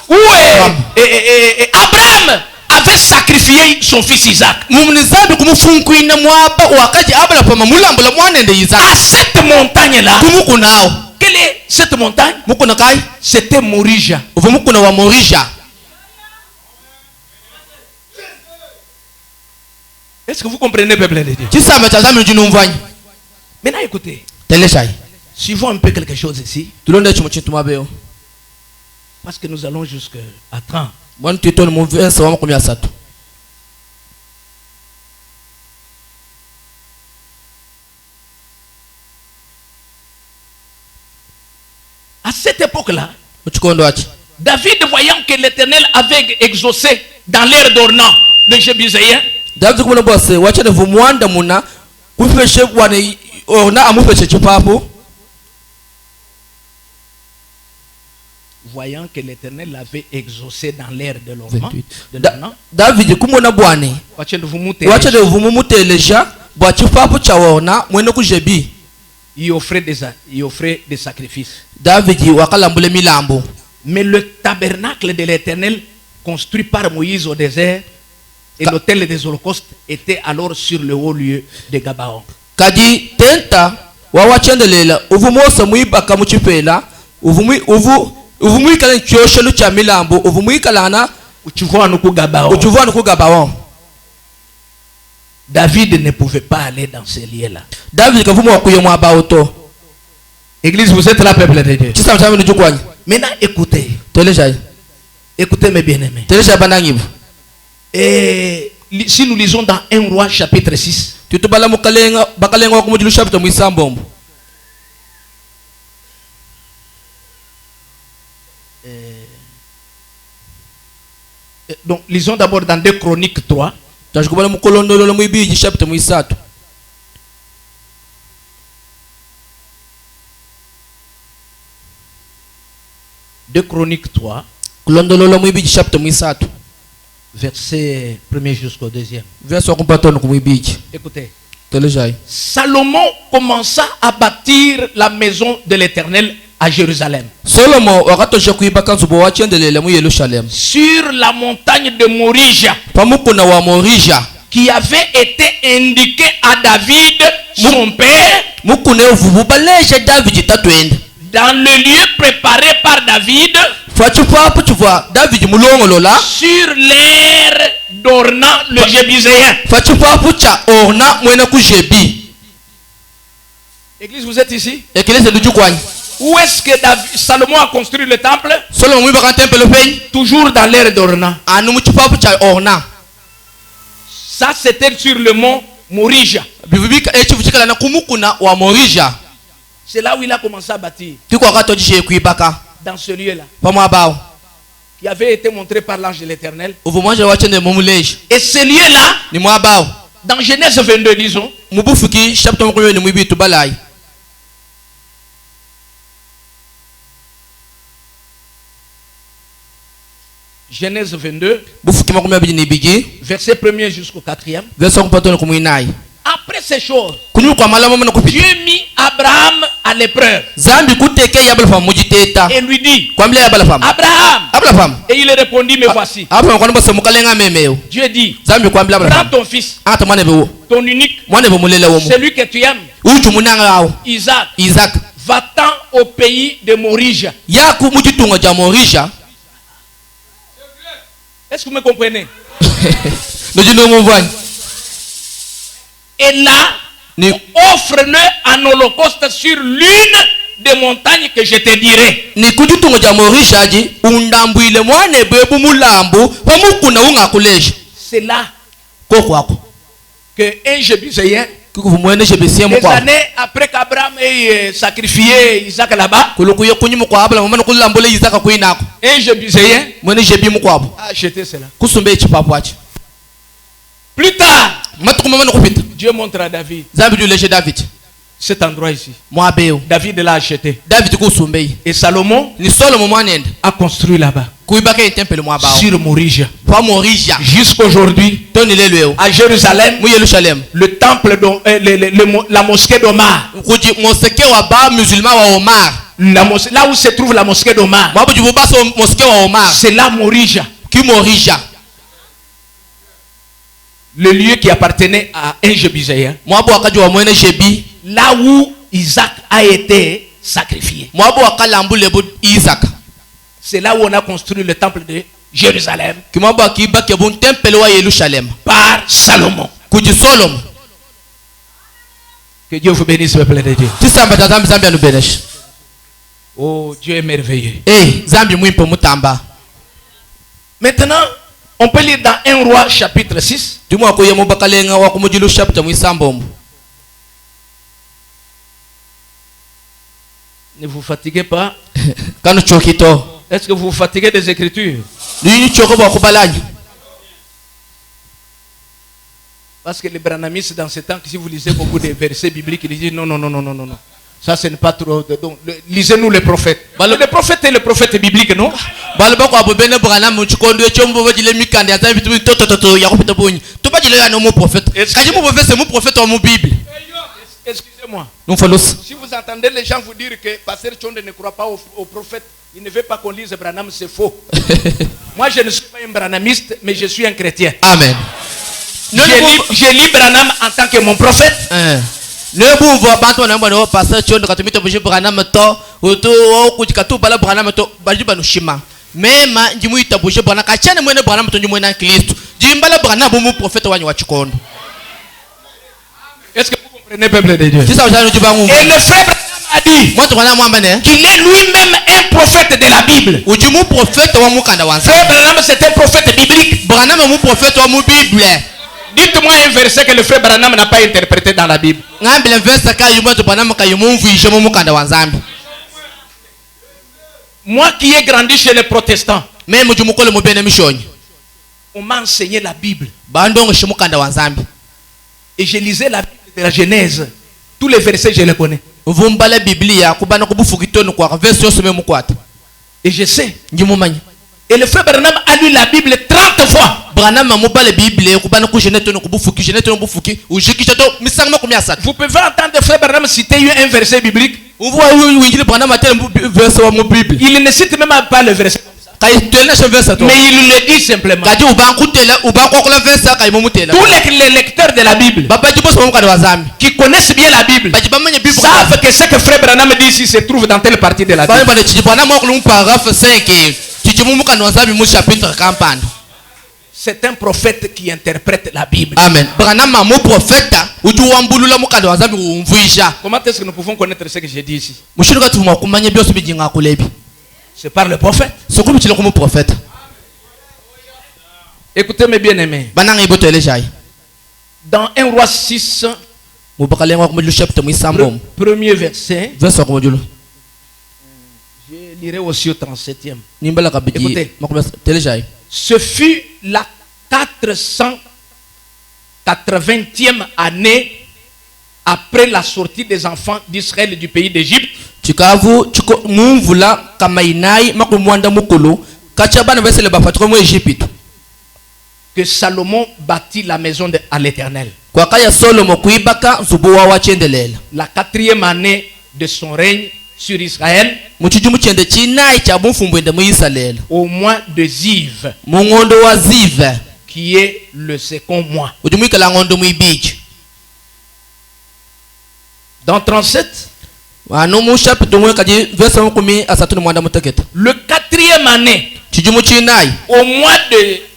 où Abraham avait sacrifié son fils Isaac. À cette montagne-là, quelle est cette montagne? C'était Morija. Est-ce que vous comprenez, peuple de Dieu? Maintenant, écoutez. Suivons un peu quelque chose ici. Parce que nous allons jusqu'à 30. À cette époque-là, David, voyant que l'Éternel avait exaucé dans l'air d'Ornan le Jébuséen, voyant que l'Éternel l'avait exaucé dans l'air de l'Ornan, il offrait des sacrifices. Mais le tabernacle de l'Éternel construit par Moïse au désert et l'autel des holocaustes était alors sur le haut lieu de Gabaon. David ne pouvait pas aller dans ces lieux-là. Église, vous êtes là, peuple de Dieu. Maintenant, écoutez. Écoutez mes bien-aimés. Et si nous lisons dans 1 Roi chapitre 6, donc lisons d'abord dans 2 Chroniques 3. 2 Chroniques 3, verset 1er jusqu'au 2e. Écoutez. Salomon commença à bâtir la maison de l'Éternel à Jérusalem. Sur la montagne de Morija, qui avait été indiquée à David, son père, dans le lieu préparé par David, sur l'air d'Ornan le Jébuséen. Église, vous êtes ici? Où est-ce que Salomon a construit le temple? Toujours dans l'air d'Ornan. Ça, c'était sur le mont Morija. C'est là où il a commencé à bâtir. Dans ce lieu-là, qui avait été montré par l'ange de l'Éternel. Et ce lieu-là, dans Genèse 22, disons, Genèse 22, verset 1er jusqu'au 4e. Après ces choses, Dieu mit Abraham à l'épreuve et lui dit, Abraham. Et il répondit, me voici. Dieu dit, prends ton fils, ton unique, celui que tu aimes, Isaac, va-t'en au pays de Morija. Est-ce que vous me comprenez? Et là, offre-le en holocauste sur l'une des montagnes que je te dirai. C'est là que un Jébuséen, des années après qu'Abraham ait sacrifié Isaac là-bas, un Jébuséen a acheté cela. Plus tard, Dieu montre à David, Cet endroit ici. Mwabeo. David l'a acheté. David kusumbei. Et Salomon Ni Solomon mwanende. a construit là-bas. Kuibaka temple mwabao. Sur Morija. Kwa Morija. Jusqu'aujourd'hui, Toni lelweo. à Jérusalem, Mu Yerusalem. le temple, la mosquée d'Omar. Kuji mosquée wa ba musulman wa Omar. Là où se trouve la mosquée d'Omar. Mwabu jibuba so mosquée wa Omar. C'est là Morija. Ki Morija. Le lieu qui appartenait à un Jébuséen. Mwabu wakaji wa mwene Jebi. Là où Isaac a été sacrifié. Mwabu wakalambu lebu Isaac. C'est là où on a construit le temple de Jérusalem. Ki mwabu wakiba ke bon temple wa Yerusalem. Par Salomon. Kuji Solomon. Que Dieu vous bénisse, peuple de Dieu. Tisamba tazambi Zambia nubenesh. Oh, Dieu est merveilleux. Eh, Zambi mwimpo mutamba. Maintenant, on peut lire dans 1 Roi chapitre 6. Tumu wakuye mubakalenga wakumujilu chapter mwisambombo. Ne vous fatiguez pas. Kanu chokito. Est-ce que vous vous fatiguez des Écritures? Ni choko ba kubalanya. Parce que les branamistes dans ce temps, si vous lisez beaucoup de versets bibliques, ils disent non, non, non, non, non, non, non. Ça, ce n'est pas trop. Lisez-nous les prophètes. Le prophète est le prophète biblique, non? Balbako abobene branam chikondo chombo bajile mikande ata bitu toto ya kupita bonyi. To bajile ya no mo prophète. Kaji mo prophète c'est mo prophète wa mo Bible. Excusez-moi. Non falos. Si vous entendez les gens vous dire que Pasteur Chonde ne croit pas au prophète, il ne veut pas qu'on lise Branham, c'est faux. Moi, je ne suis pas un branhamiste, mais je suis un chrétien. Amen. Je lis Branham en tant que mon prophète. Ne bu vo bantu na mbano Pasteur Chonde katumito buje Branham to uto kujikatu bala Branham to bajiba no shima. Mema njimu itabuje Branham kachane mwene Branham to njimwe na Kristo. Jimbala Branham bu mu prophète wanyu wa chikondo. Est-ce que vous comprenez, peuple de Dieu? Et le frère Branham a dit qu'il est lui-même un prophète de la Bible. Frère Branham, c'est un prophète biblique. Dites-moi un verset que le frère Branham n'a pas interprété dans la Bible. Moi qui ai grandi chez les protestants, on m'a enseigné la Bible. Et je lisais la Bible de la Genèse. Tous les versets, je les connais. Et je sais. Et le frère Branham a lu la Bible 30 fois. Vous pouvez entendre le frère Branham citer un verset biblique. Il ne cite même pas le verset. Mais il le dit simplement. Tous les lecteurs de la Bible qui connaissent bien la Bible savent que ce que frère Branham dit ici se trouve dans telle partie de la Bible. C'est un prophète qui interprète la Bible. Amen. Comment est-ce que nous pouvons connaître ce que j'ai dit ici? C'est par le prophète. Écoutez-moi bien aimés. Dans 1 Roi 6, le premier verset, je lirai aussi au 37e. Écoutez, ce fut la 480e année après la sortie des enfants d'Israël du pays d'Égypte. Que Salomon bâtit la maison à l'Éternel. La 4e année de son règne sur Israël, au mois de Ziv, qui est le second mois. Dans 37, le 4e année,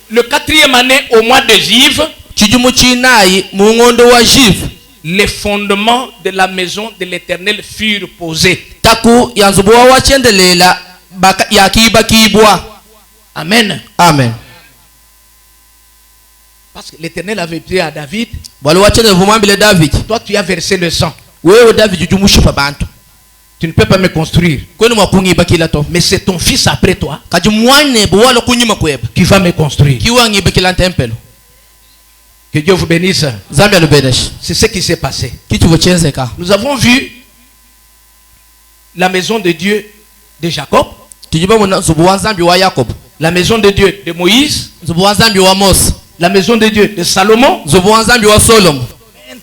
le 4e année au mois de Ziv, les fondements de la maison de l'Éternel furent posés. Amen. Amen. Parce que l'Éternel avait dit à David, toi tu as versé le sang. Tu ne peux pas me construire. Mais c'est ton fils après toi qui va me construire. Que Dieu vous bénisse. Zambia le benesh. C'est ce qui s'est passé. Qui tu veux chenze ka? Nous avons vu la maison de Dieu de Jacob, Tujiba muna zubuwa Zambi wa Jacob. la maison de Dieu de Moïse, Zubuwa Zambi wa Mose. la maison de Dieu de Salomon. Zubuwa Zambi wa Solomon.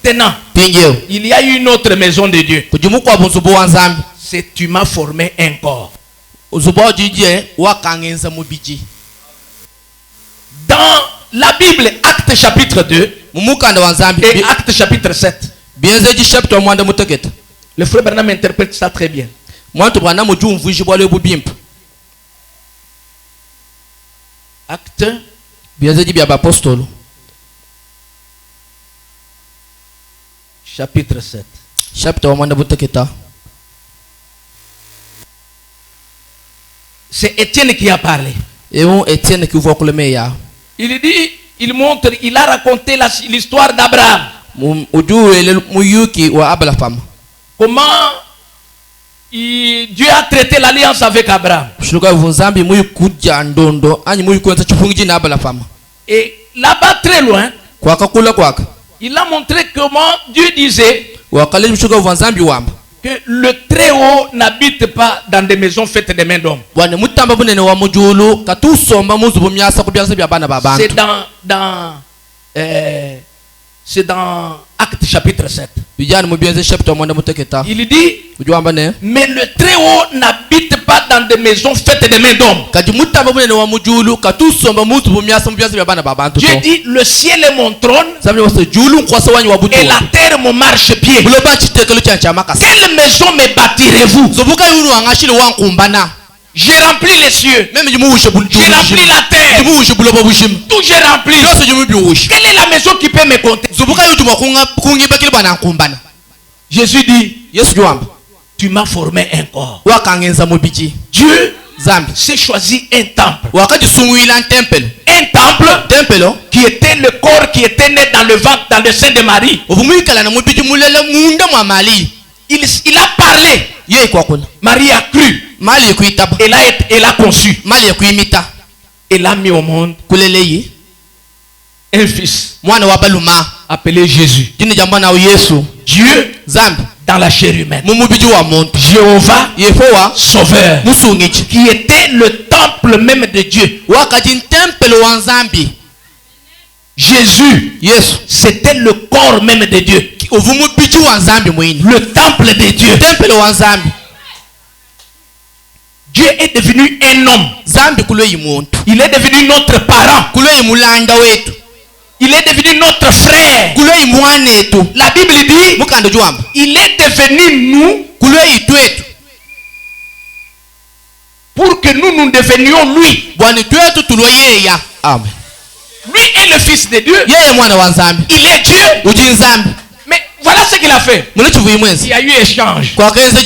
Maintenant, Pingeo. il y a une autre maison de Dieu. Kujimu kwa zubuwa Zambi. C'est tu m'as formé un corps. Zubuwa jije wa kangenza mubiji. Dans la Bible, Actes chapitre 2 Mumukanda wa Zambi. et Actes chapitre 7, Bienzeji chapitre mwanda muteketa. le frère Branham interprète ça très bien. Mwantu bwana muju mvuji bwale bubimpa. Actes Bienzeji bya apostolo. chapitre 7. Chapitre wa mwanda muteketa. C'est Étienne qui a parlé. Et on Etienne qui voit que le meilleur. Il dit, il montre, il a raconté l'histoire d'Abraham. Uju ele muyuki wa Abraham. Comment Dieu a traité l'alliance avec Abraham. Shuka vunzambi muyu kuja ndondo anyi muyu kwenta chifungi na Abraham. Et là-bas très loin, Kwaka kula kwaka. il a montré comment Dieu disait Wakale mshuka vunzambi wamba. que le Très-Haut n'habite pas dans des maisons faites des mains d'hommes. Bwana mutamba bunene wa mujulu katusomba muzu bumyasa kubyasa bya bana babantu. C'est dans Actes chapitre 7. Bijana mubienze chapitre mwanda muteketa. Il dit, Ujuamba ne. mais le Très-Haut n'habite pas dans des maisons faites des mains d'hommes. Kadi mutamba bunene wa mujulu katusomba muzu bumyasa mubyasa bya bana babantu. Dieu dit, le ciel est mon trône Sabni wasa julu kwasa wanyi wabutu. et la terre mon marchepied. Buloba chitekelo cha makasa. Quelle maison me bâtirez-vous? Zobuka yunu angashile wankumbana. J'ai rempli les cieux. Même je m'ouche pour J'ai rempli la terre. Je m'ouche pour le babushim. Tout j'ai rempli. Yose je m'ouche. Quelle est la maison qui peut me compter? Zobuka yutu makunga kungi bakile bana kumbana. Jésus dit, Yesu juamba. tu m'as formé un corps. Wakangenza mubiji. Dieu Zambi. s'est choisi un temple. Wakati sunguila un temple. Un temple Temple qui était le corps qui était né dans le ventre, dans le sein de Marie. Ovumikala na mubiji mulele munda mwa mali. Il a parlé. Ye kwa kuna. Marie a cru. Mali kuitaba. Elle a conçu. Mali kuimita. Elle a mis au monde Kuleleyi. un fils Mwana wa baluma. appelé Jésus. Jini jambana wa Yesu. Dieu Zambi. dans la chair humaine. Mumubiji wa muntu. Jéhovah, Yehowa. sauveur, Musungichi. qui était le temple même de Dieu. Wakati temple wa Zambi. Jésus, Yesu. c'était le corps même de Dieu. Ovumubiji wa Zambi mwini. Le temple de Dieu. Temple wa Zambi. Dieu est devenu un homme. Zambi kuloyi muntu. Il est devenu notre parent. Kuloyi mulanda wetu. Il est devenu notre frère. Kuloyi mwanetu. La Bible dit, Mukando juamba. il est devenu nous Kuloyi twetu. pour que nous devenions lui. Bwani twetu tuloyeya. Amen. Lui est le fils de Dieu. Yeye mwana wa Zambi. Il est Dieu. Uji Zambi. Mais voilà ce qu'il a fait. Mulichi Il vuimwenzi. y a eu échange. Kwa kenze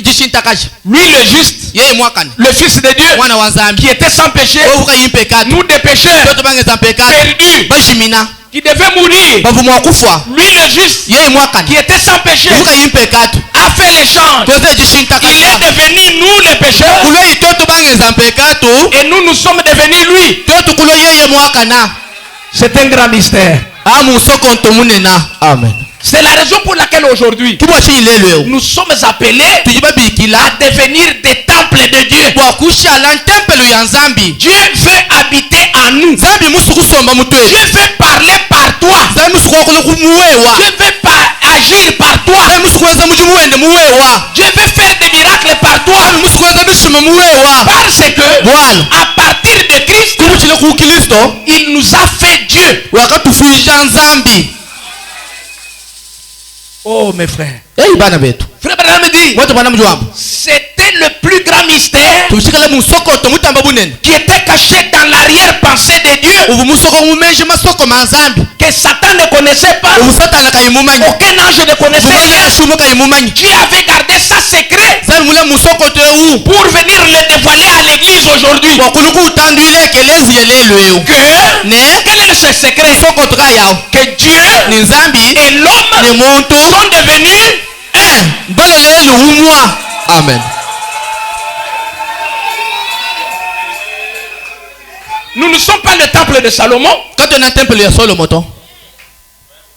jishintakaji. Lui le juste, Yeye mwakani. le fils de Dieu, Mwana wa Zambi. qui était sans péché. Ovuka yimpekatu. Nous des pécheurs Toto bangeza mpekatu. perdus, Bashimina. qui devaient mourir. Bavumwa kufa. Lui le juste, Yeye mwakani. qui était sans péché, Ovuka yimpekatu. a fait l'échange. Twese Il jishintakaji. est devenu nous les pécheurs. Kuloyi toto bangeza mpekatu. Et nous sommes devenus lui. Toto kulo yeye mwakana. C'est un grand mystère. Amu sokonto munena. Amen. C'est la raison pour laquelle aujourd'hui Kibwa chilelwe. nous sommes appelés Tujibabikila. à devenir des temples de Dieu. Bwa kushala temple ya Zambi. Dieu veut habiter en nous. Zambi musu kusomba mutwe. Dieu veut parler par toi. Zambi musu kwa kumuwewa. Dieu veut agir par toi. Zambi musu kweza mujimuwende muwewa. Dieu veut faire des miracles par toi. Zambi musu kweza bishima muwewa. Parce que Bwana. à partir de Christ, Kubuchile ku Kristo. il nous a fait Dieu. Wakatufuisha Zambi. Oh mes frères. Hey bana betu. Frère Branham dit, Watu bana mjwamba. c'était le plus grand mystère Tubishikale musokoto mutamba bunene. qui était caché dans l'arrière-pensée de Dieu, Ubu musoko mumenje masoko manzambi. que Satan ne connaissait pas. Ubu satana kayimumanyi. Aucun ange ne connaissait Ubu rien. yashumu kayimumanyi. Dieu avait gardé ça secret Zambi mule musokoto ewu. pour venir le dévoiler à l'église aujourd'hui. Wakuluku utanduile kelezi yelelwe. Que, Ne? quel est ce secret? Sokoto kayao. Que Dieu Ni Zambi. et l'homme Ni muntu. sont devenus un. Balolele humwa. Amen. Nous ne sommes pas le temple de Salomon. Quand on a temple ya Solomo to.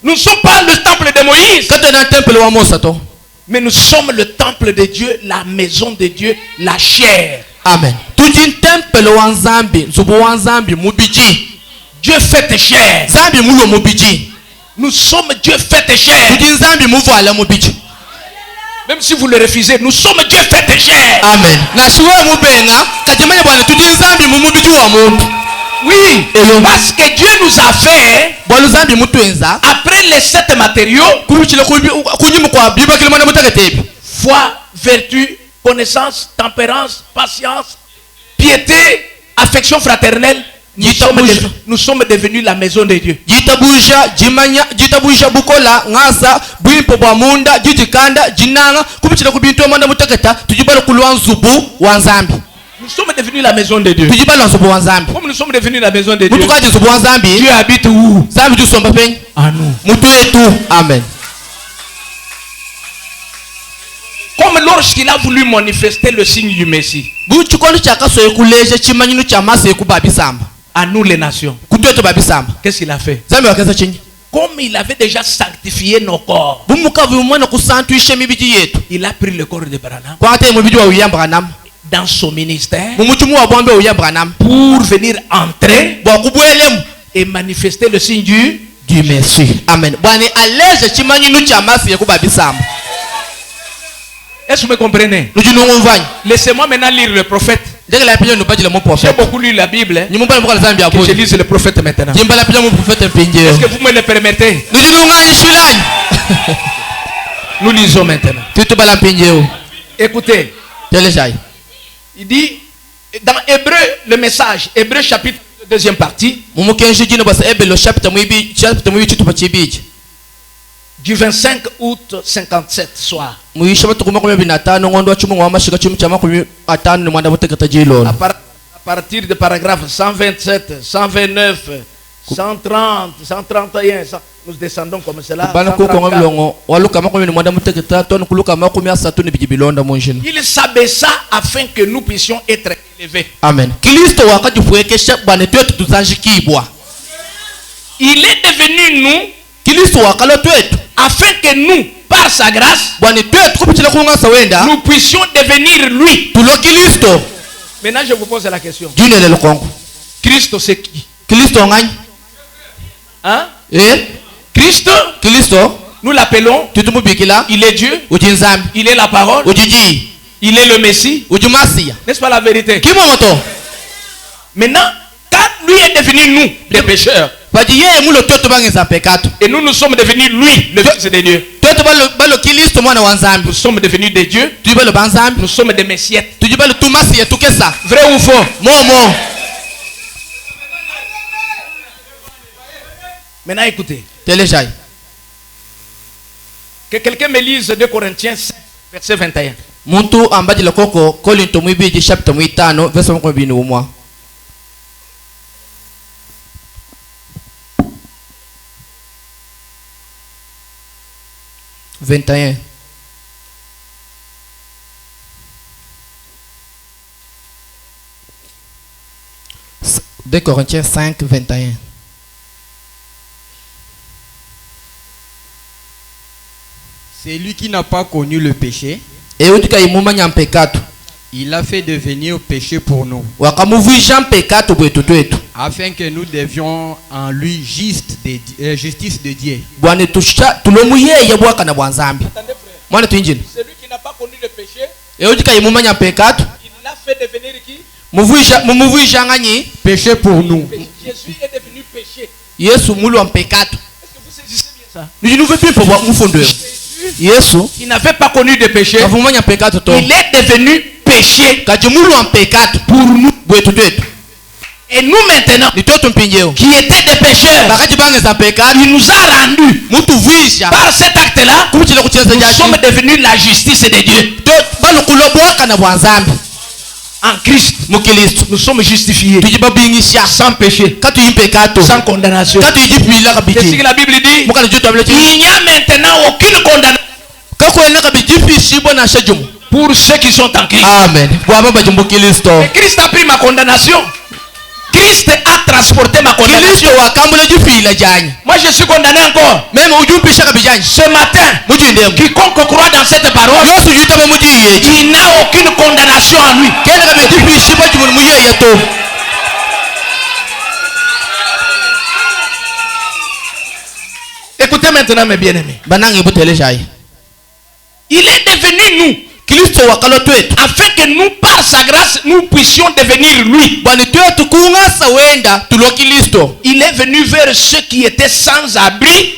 Nous ne sommes pas le temple de Moïse. Mais nous sommes le temple de Dieu, la maison de Dieu, la chair. Amen. Dieu fait tes chairs. Nous sommes Dieu fait tes chairs. Même si vous le refusez, nous sommes Dieu fait tes chairs. Amen. Oui, parce que Dieu nous a fait, après les 7 matériaux, foi, vertu, connaissance, tempérance, patience, piété, affection fraternelle, nous sommes devenus la maison de Dieu. Nous sommes devenus la maison de Dieu. Comme nous sommes devenus la maison de Dieu, Dieu habite où? En nous. Amen. Comme lorsqu'il a voulu manifester le signe du Messie à nous les nations, qu'est-ce qu'il a fait? Comme il avait déjà sanctifié nos corps, il a pris le corps de Branham dans son ministère pour venir entrer et manifester le signe du Messie. Amen. Est-ce que vous me comprenez? Laissez-moi maintenant lire le prophète. J'ai beaucoup lu la Bible. Que je lise le prophète maintenant. Est-ce que vous me le permettez? Nous lisons maintenant. Écoutez. Il dit dans Hébreu, le message, Hébreu chapitre 2e partie, du 25 août 57 soir. À partir de paragraphe 127, 129, 130, 131, nous descendons comme cela. Il s'abaissa afin que nous puissions être élevés. Amen. Il est devenu nous afin que nous, par sa grâce, nous puissions devenir lui. Maintenant je vous pose la question. Christ c'est qui? Hein? Christ, nous l'appelons, il est Dieu, il est la parole, il est le Messie. N'est-ce pas la vérité? Maintenant, quand lui est devenu nous, les pécheurs, et nous sommes devenus lui, le Fils de Dieu, nous sommes devenus des dieux, nous sommes des messiettes. Vrai ou faux? Maintenant écoutez. Que quelqu'un me lise 2 Corinthiens 5, verset 21. Muntu ambadila koko Korinto mwibiji chapter 5 verse 21. 21. De Corinthiens 5, 21. C'est lui qui n'a pas connu le péché. Il a fait devenir péché pour nous, afin que nous devions en lui justice de Dieu. Attendez frère. Celui qui n'a pas connu le péché, il l'a fait devenir qui? Péché pour nous. Jésus est devenu péché. Est-ce que vous saisissez bien ça? Il n'avait pas connu de péché. Il est devenu péché pour nous. Et nous maintenant, qui étaient des pécheurs, il nous a rendus par cet acte-là. Nous sommes devenus la justice de Dieu. En Christ, nous sommes justifiés sans péché, sans condamnation. C'est ce que la Bible dit. Il n'y a maintenant aucune condamnation pour ceux qui sont en Christ. Amen. Et Christ a pris ma condamnation. Christ a transporté ma condamnation. Moi je suis condamné encore. Ce matin, quiconque croit dans cette parole, il n'a aucune condamnation en lui. Écoutez maintenant mes bien-aimés. Il est devenu nous, afin que nous, par sa grâce, nous puissions devenir lui. Il est venu vers ceux qui étaient sans abri.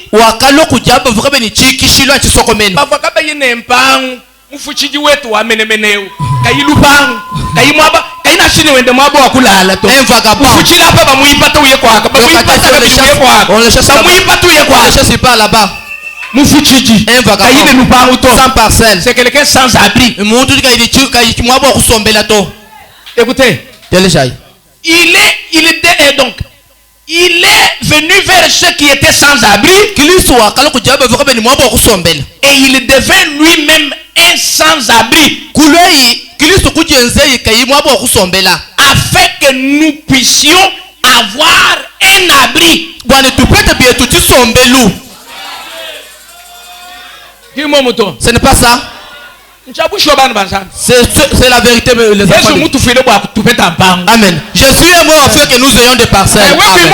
Mufuchiji wetu amenemeneu kailupangu kaimwaba kaina shini wende mwabo wakulala to mufuchila hapa bamuipata uye kwaka bamuipata kabili uye kwaka bamuipata uye kwaka c'est pas là-bas. mufuchiji kaine lupangu to sans parcelle, c'est quelqu'un sans abri. Écoutez, il est venu vers ceux qui étaient sans abri et il devint lui-même un sans-abri afin que nous puissions avoir un abri. Ce n'est pas ça. C'est la vérité. Les Amen. Jésus est mort afin que nous ayons des parcelles. Amen.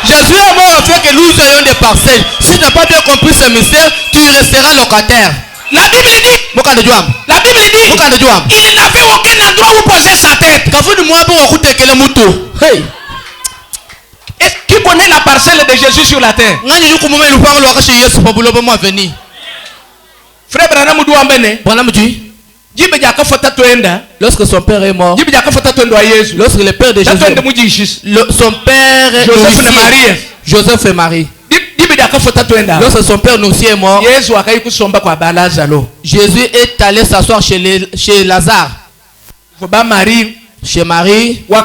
Jésus est mort afin que nous ayons des parcelles. Si tu n'as pas bien compris ce mystère, tu resteras locataire. La Bible dit, il n'avait aucun endroit où poser sa tête. Hey. Est-ce qui connaît la parcelle de Jésus sur la terre? Frère Branham dit, lorsque son père est mort, lorsque le père de Jésus, son père Joseph et Marie, lorsque son père nourricier est mort, Jésus est allé s'asseoir chez Lazare. Chez Marie, la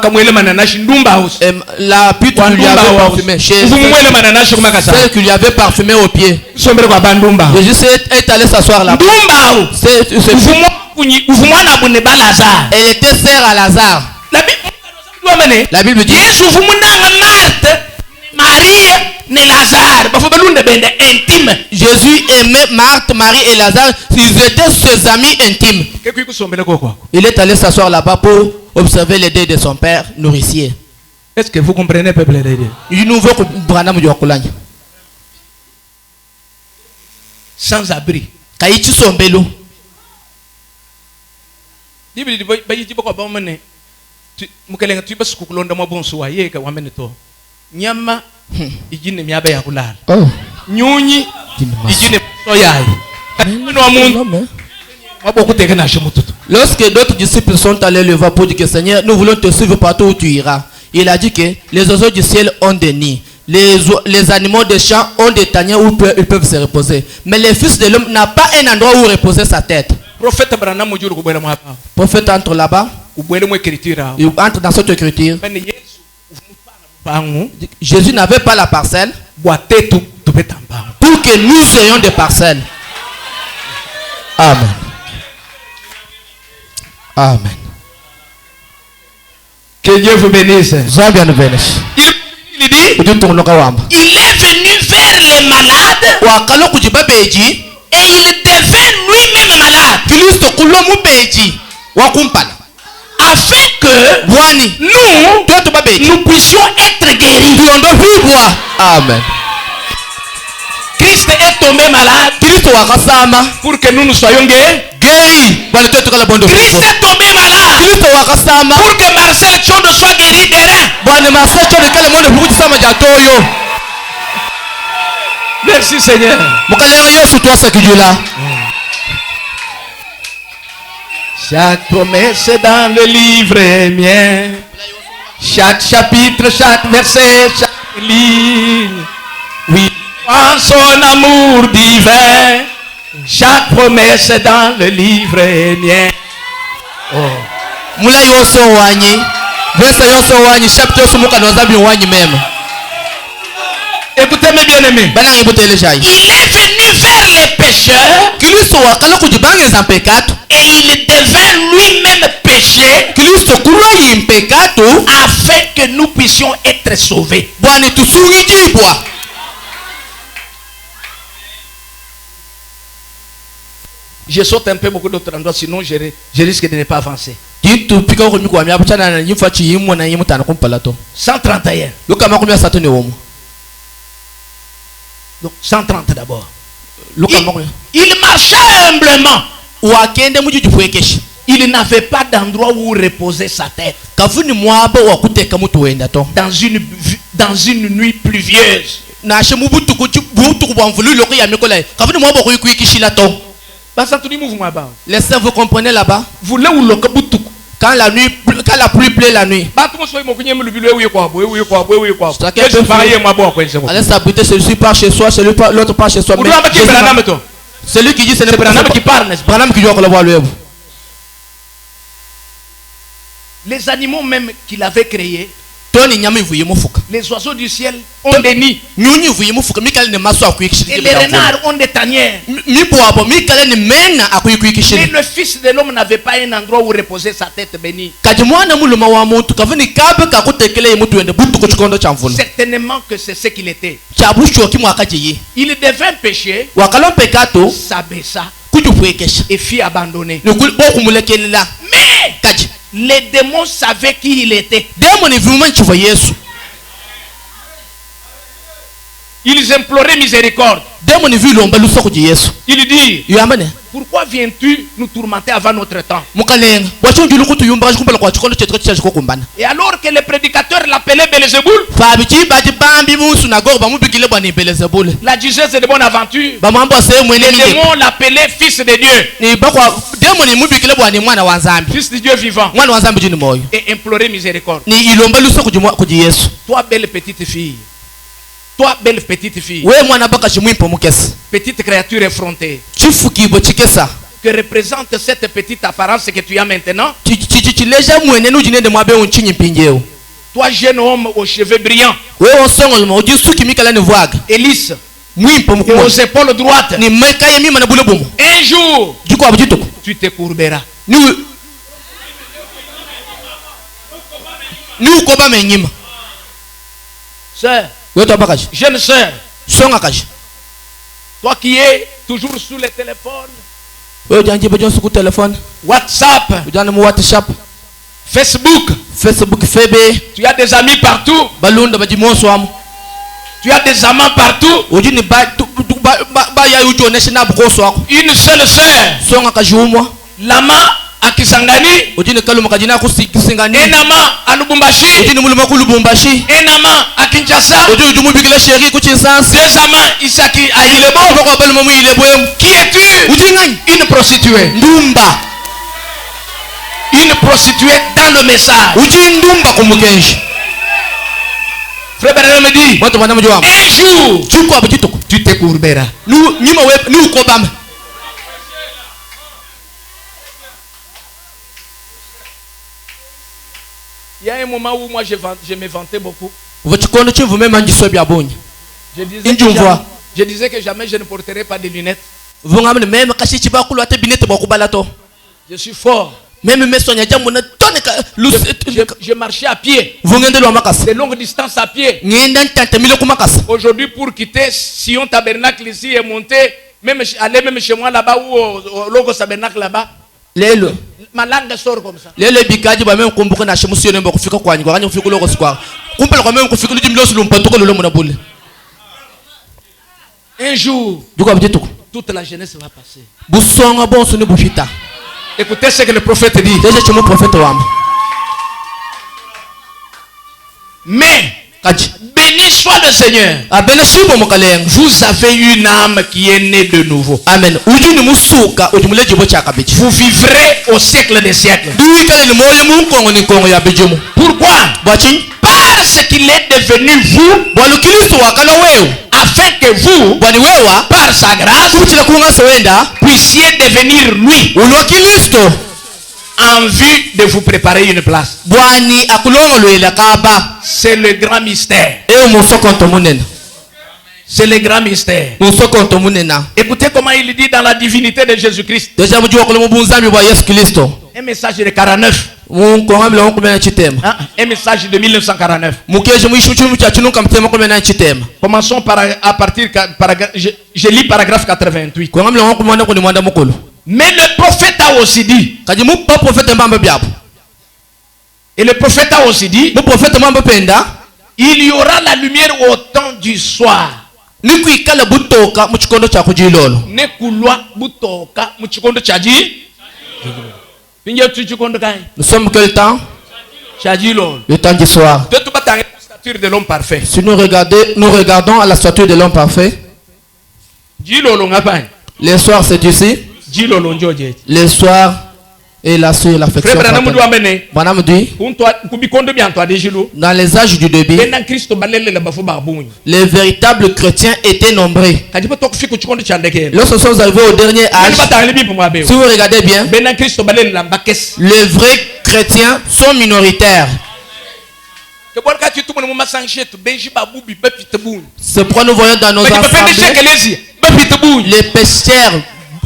pute lui avait parfumé. Celle qui lui avait parfumé aux pieds. Jésus est allé s'asseoir là-bas. Elle était sœur à Lazare. La Bible dit, Jésus aimait Marthe, Marie et Lazare. Ils étaient ses amis intimes. Il est allé s'asseoir là-bas pour observer les dés de son père nourricier. Est-ce que vous comprenez, peuple de Dieu? Sans abri. Ijine miabe ya kulala. Nyunyi ijine soyayi. Lorsque d'autres disciples sont allés le voir pour dire que Seigneur, nous voulons te suivre partout où tu iras, il a dit que les oiseaux du ciel ont des nids, les animaux des champs ont des tanières où ils peuvent se reposer, mais le Fils de l'homme n'a pas un endroit où reposer sa tête. Prophète entre là-bas, il entre dans cette écriture. Jésus n'avait pas la parcelle pour que nous ayons des parcelles. Amen. Amen. Que Dieu vous bénisse. Il est venu vers les malades et il devint lui-même malade afin que nous puissions être guéris. Amen. Christ est tombé malade pour que nous soyons guéris. Christ est tombé malade pour que Marcel Chondo soit guéri des reins. Merci Seigneur. Chaque promesse dans le livre est mien. Chaque chapitre, chaque verset, chaque ligne. Oui, en son amour divin. Chaque promesse dans le livre est mien. Oh. Écoutez mes bien-aimés. Il est venu vers les pécheurs. Et il devint lui-même pécheur. péché Kristo kulwa impekatu afin que nous puissions être sauvés. bwana tusungijibwa. Je saute un peu beaucoup d'autres endroits, sinon je risque de ne pas avancer. Jitu pika ko mi kwa mi abuchana na nyimfa chi yimu na yimu tana kumpalato. 131. Luka makumi asatu ne womu. Donc 130 d'abord. Luka makumi. Il marchait humblement. Wakende mujuju pwekeshi. Il n'avait pas d'endroit où reposer sa tête. Kafuni mwaba wa kuteka mutu wenda to. Dans une nuit pluvieuse. Na she mubutu butu bwa mvulu loko ya mikola. Kafuni mwaba ko yikishila to. Laissez-vous comprenez là-bas. Vous voulez où le kabutu? Quand la pluie plaît la nuit. Allez s'abriter, celui-ci part chez soi, l'autre part chez soi. Celui qui dit ce n'est pas Branham qui parle, n'est-ce pas? Branham qui doit le voir. Les animaux même qu'il avait créés, les oiseaux du ciel ont des nids. Et les renards ont des tanières. Mais le Fils de l'homme n'avait pas un endroit où reposer sa tête bénie. Certainement que c'est ce qu'il était. Il devint péché, s'abaissa et fit abandonner. Mais les démons savaient qui il était. Ils imploraient miséricorde. Il dit, pourquoi viens-tu nous tourmenter avant notre temps? Et alors que le prédicateur l'appelait Belzéboul, la diseuse de bonne aventure, les démons l'appelaient fils de Dieu. Fils de Dieu vivant. Et implorer miséricorde. Toi, belle petite fille. Toi, belle petite fille. Petite créature effrontée. Que représente cette petite apparence que tu as maintenant? Toi, jeune homme aux cheveux brillants. Et lisse. Et aux épaules droites. Un jour, tu te courberas. Sœur, jeune sœur, toi qui es toujours sous le téléphone, WhatsApp, Facebook, tu as des amis partout, tu as des amants partout, une seule sœur, l'amant à Kisangani, un amant à Lubumbashi, un amant à Kinshasa, deux amants ici à Ilebo. Qui es-tu? Une prostituée. Une prostituée dans le message. Frère Branham me dit, un jour, tu te courberas. Il y a un moment où moi je me vantais beaucoup. Je disais que jamais je ne porterai pas de lunettes. Je suis fort. Je marchais à pied. De longues distances à pied. Aujourd'hui, pour quitter Sion Tabernacle ici et monter, aller même chez moi là-bas ou au Logos Tabernacle là-bas. Ma langue sort comme ça. Un jour, toute la jeunesse va passer. Écoutez ce que le prophète dit. Mais béni soit le Seigneur. Vous avez une âme qui est née de nouveau. Amen. Vous vivrez au siècle des siècles. Pourquoi? Parce qu'il est devenu vous, afin que vous, par sa grâce, puissiez devenir lui, en vue de vous préparer une place. C'est le grand mystère. C'est le grand mystère. Écoutez comment il dit dans la divinité de Jésus-Christ. Un message de 49. Un message de 1949. Commençons à partir. Je lis paragraphe 88. Mais le prophète a aussi dit. Et le prophète a aussi dit. Il y aura la lumière au temps du soir. Nous sommes quel temps? Le temps du soir. Si nous regardons à la stature de l'homme parfait. Le soir c'est ici. Le soir et la sur l'affection. Madame dit, dans les âges du début, les véritables chrétiens étaient nombreux. Lorsque nous sommes arrivés au dernier âge, si vous regardez bien, les vrais chrétiens sont minoritaires. C'est pourquoi nous voyons dans nos assemblées les pécheurs.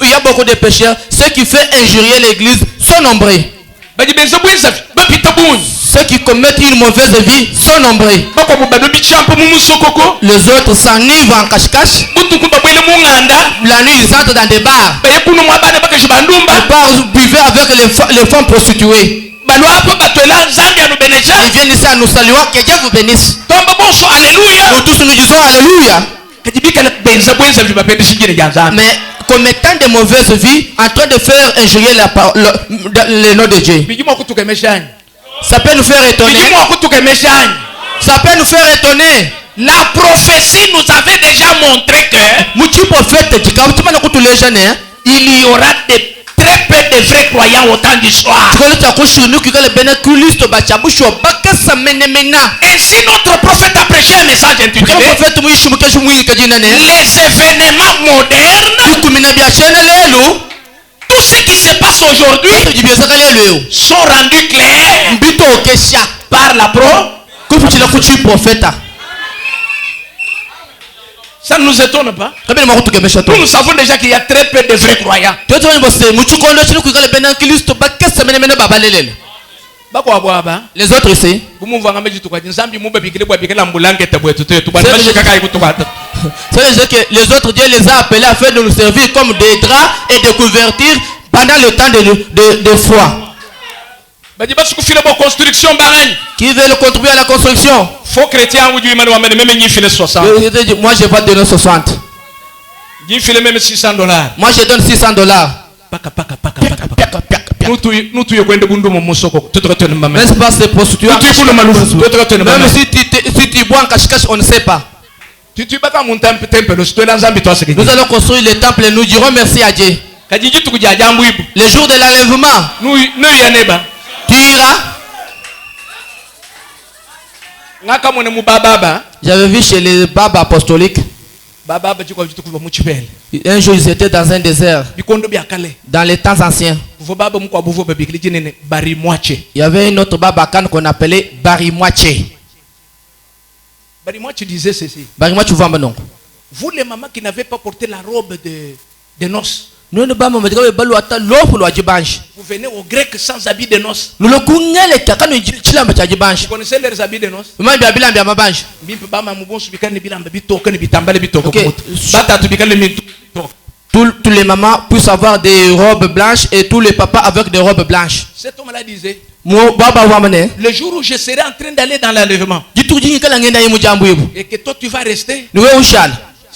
Il y a beaucoup de pécheurs. Ceux qui font injurier l'église sont nombreux. Ceux qui commettent une mauvaise vie sont nombreux. Les autres s'enivrent en cache-cache. La nuit, ils entrent dans des bars. Les bars buvaient avec les femmes prostituées. Ils viennent ici à nous saluer. Que Dieu vous bénisse. Nous tous nous disons Alléluia. Mais commettant de mauvaises vies, en train de faire injurier le nom de Dieu. Ça peut nous faire étonner. Ça peut nous faire étonner. La prophétie nous avait déjà montré que il y aura très peu de vrais croyants au temps du soir. Ainsi notre prophète a prêché un message intitulé les événements modernes. Tout ce qui se passe aujourd'hui sont rendus clairs par la prophète. Ça ne nous étonne pas. Nous savons déjà qu'il y a très peu de vrais croyants. Les autres ici. C'est que les autres Dieu les a appelés à faire de nous servir comme des draps et des couvertures pendant le temps de foi. Qui veut contribuer à la construction? Faux chrétien, moi je vais donner 60. Même $600. Moi je donne $600. N'est-ce pas ces prostituées? Même si tu bois en cache-cache, on ne sait pas. Nous allons construire le temple et nous dirons merci à Dieu. Le jour de l'enlèvement, tu iras. J'avais vu chez les babas apostoliques. Un jour ils étaient dans un désert. Dans les temps anciens. Il y avait une autre babacan qu'on appelait Barimwache. Barimwache disait ceci. Vous les mamans qui n'avez pas porté la robe de noces. Vous venez aux Grecs sans habits de noces. Vous connaissez leurs habits de noces? Tous les mamans puissent avoir des robes blanches et tous les papas avec des robes blanches. Cet homme-là disait, le jour où je serai en train d'aller dans l'enlèvement et que toi tu vas rester,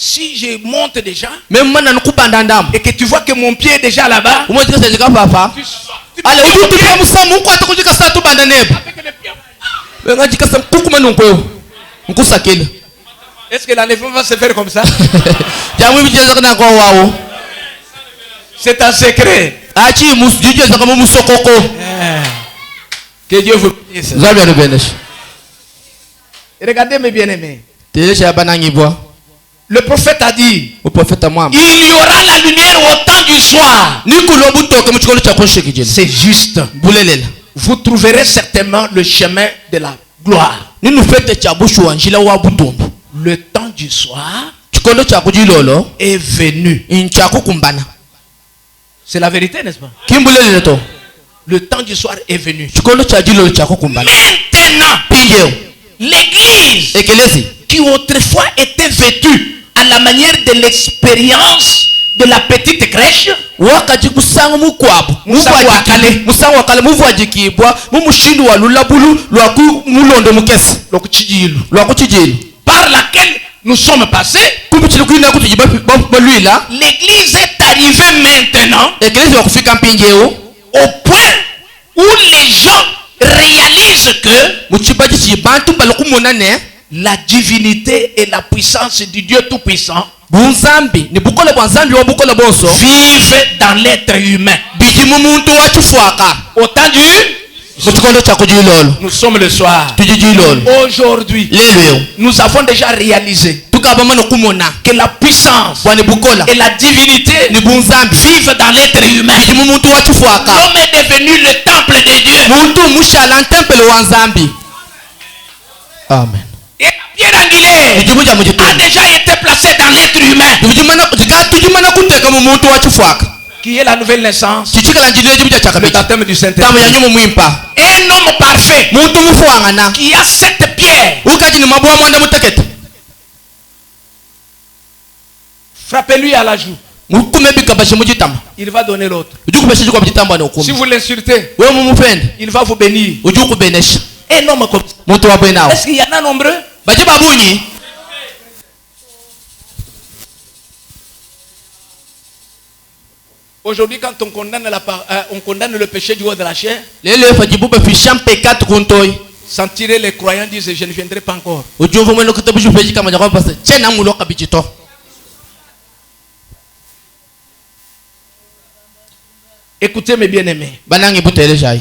si je monte déjà et que tu vois que mon pied est déjà là-bas, est-ce que l'enlèvement va se faire comme ça? C'est un secret. Que Dieu vous bénisse. Regardez mes bien-aimés. Le prophète a dit, il y aura la lumière au temps du soir. C'est juste. Vous trouverez certainement le chemin de la gloire. Le temps du soir, chikondo cha kujilolo est venu. inchakukumbana C'est la vérité, n'est-ce pas? kimbulele to Le temps du soir est venu. chikondo cha jilolo chakukumbana Maintenant, pinjeo l'église ekelezi qui autrefois était vêtue à la manière de l'expérience de la petite crèche, wakati kusanga mukwabu Musango wa kale. musango wakale muvwajikibwa mumushindu wa lulabulu lwaku mulondo mukesi lwakuchijilu par laquelle nous sommes passés, kumbuchili kwina kuti balwila l'église est arrivée maintenant ekelezi wakufika mpinjeo au point où les gens réalisent que muchibaji chibantu balikumuna ne la divinité et la puissance du Dieu Tout-Puissant bunzambi ni bukola bwa nzambi wa bukola bonso vivent dans l'être humain. biji mumuntu wachifwaka Au temps du, muchikondo cha kujilolo nous sommes le soir. tujijilolo Aujourd'hui, lelo nous avons déjà réalisé tukabama nokumona que la puissance bwani bukola et la divinité ni bunzambi vivent dans l'être humain. biji mumuntu wachifwaka L'homme est devenu le temple de Dieu. muntu mushala ntempele wa nzambi amen Et la pierre angulaire ijibuja a mujitundu déjà été placée dans l'être humain, tujimana kuteka mu muntu wachifwaka qui est la nouvelle naissance, chichikala njilo ejibuja le chakabiki baptême du tamu Saint-Esprit. ya nyumu mwimpa Un homme parfait muntu mufuangana qui a cette pierre. ukaji ni mabwa mwanda mutekete Frappez-lui à la joue. mukumebika bashi mujitama Il va donner l'autre. ujukubesha kwa mujitamba na Si ukumi vous l'insultez, wewe mumupende il va vous bénir. ujukubenesha Un homme comme ça. muntu wabwe nawo Est-ce qu'il y en a nombreux? baje babunyi Aujourd'hui, quand on condamne le péché du haut de la chair, lelo fajibube fisham pekat kuntoi sentirez les croyants disent je ne viendrai pas encore. ujumva mweno kitabu peji kama nyakwa pasa chena mulo kabijito Écoutez mes bien-aimés. banangi butele jai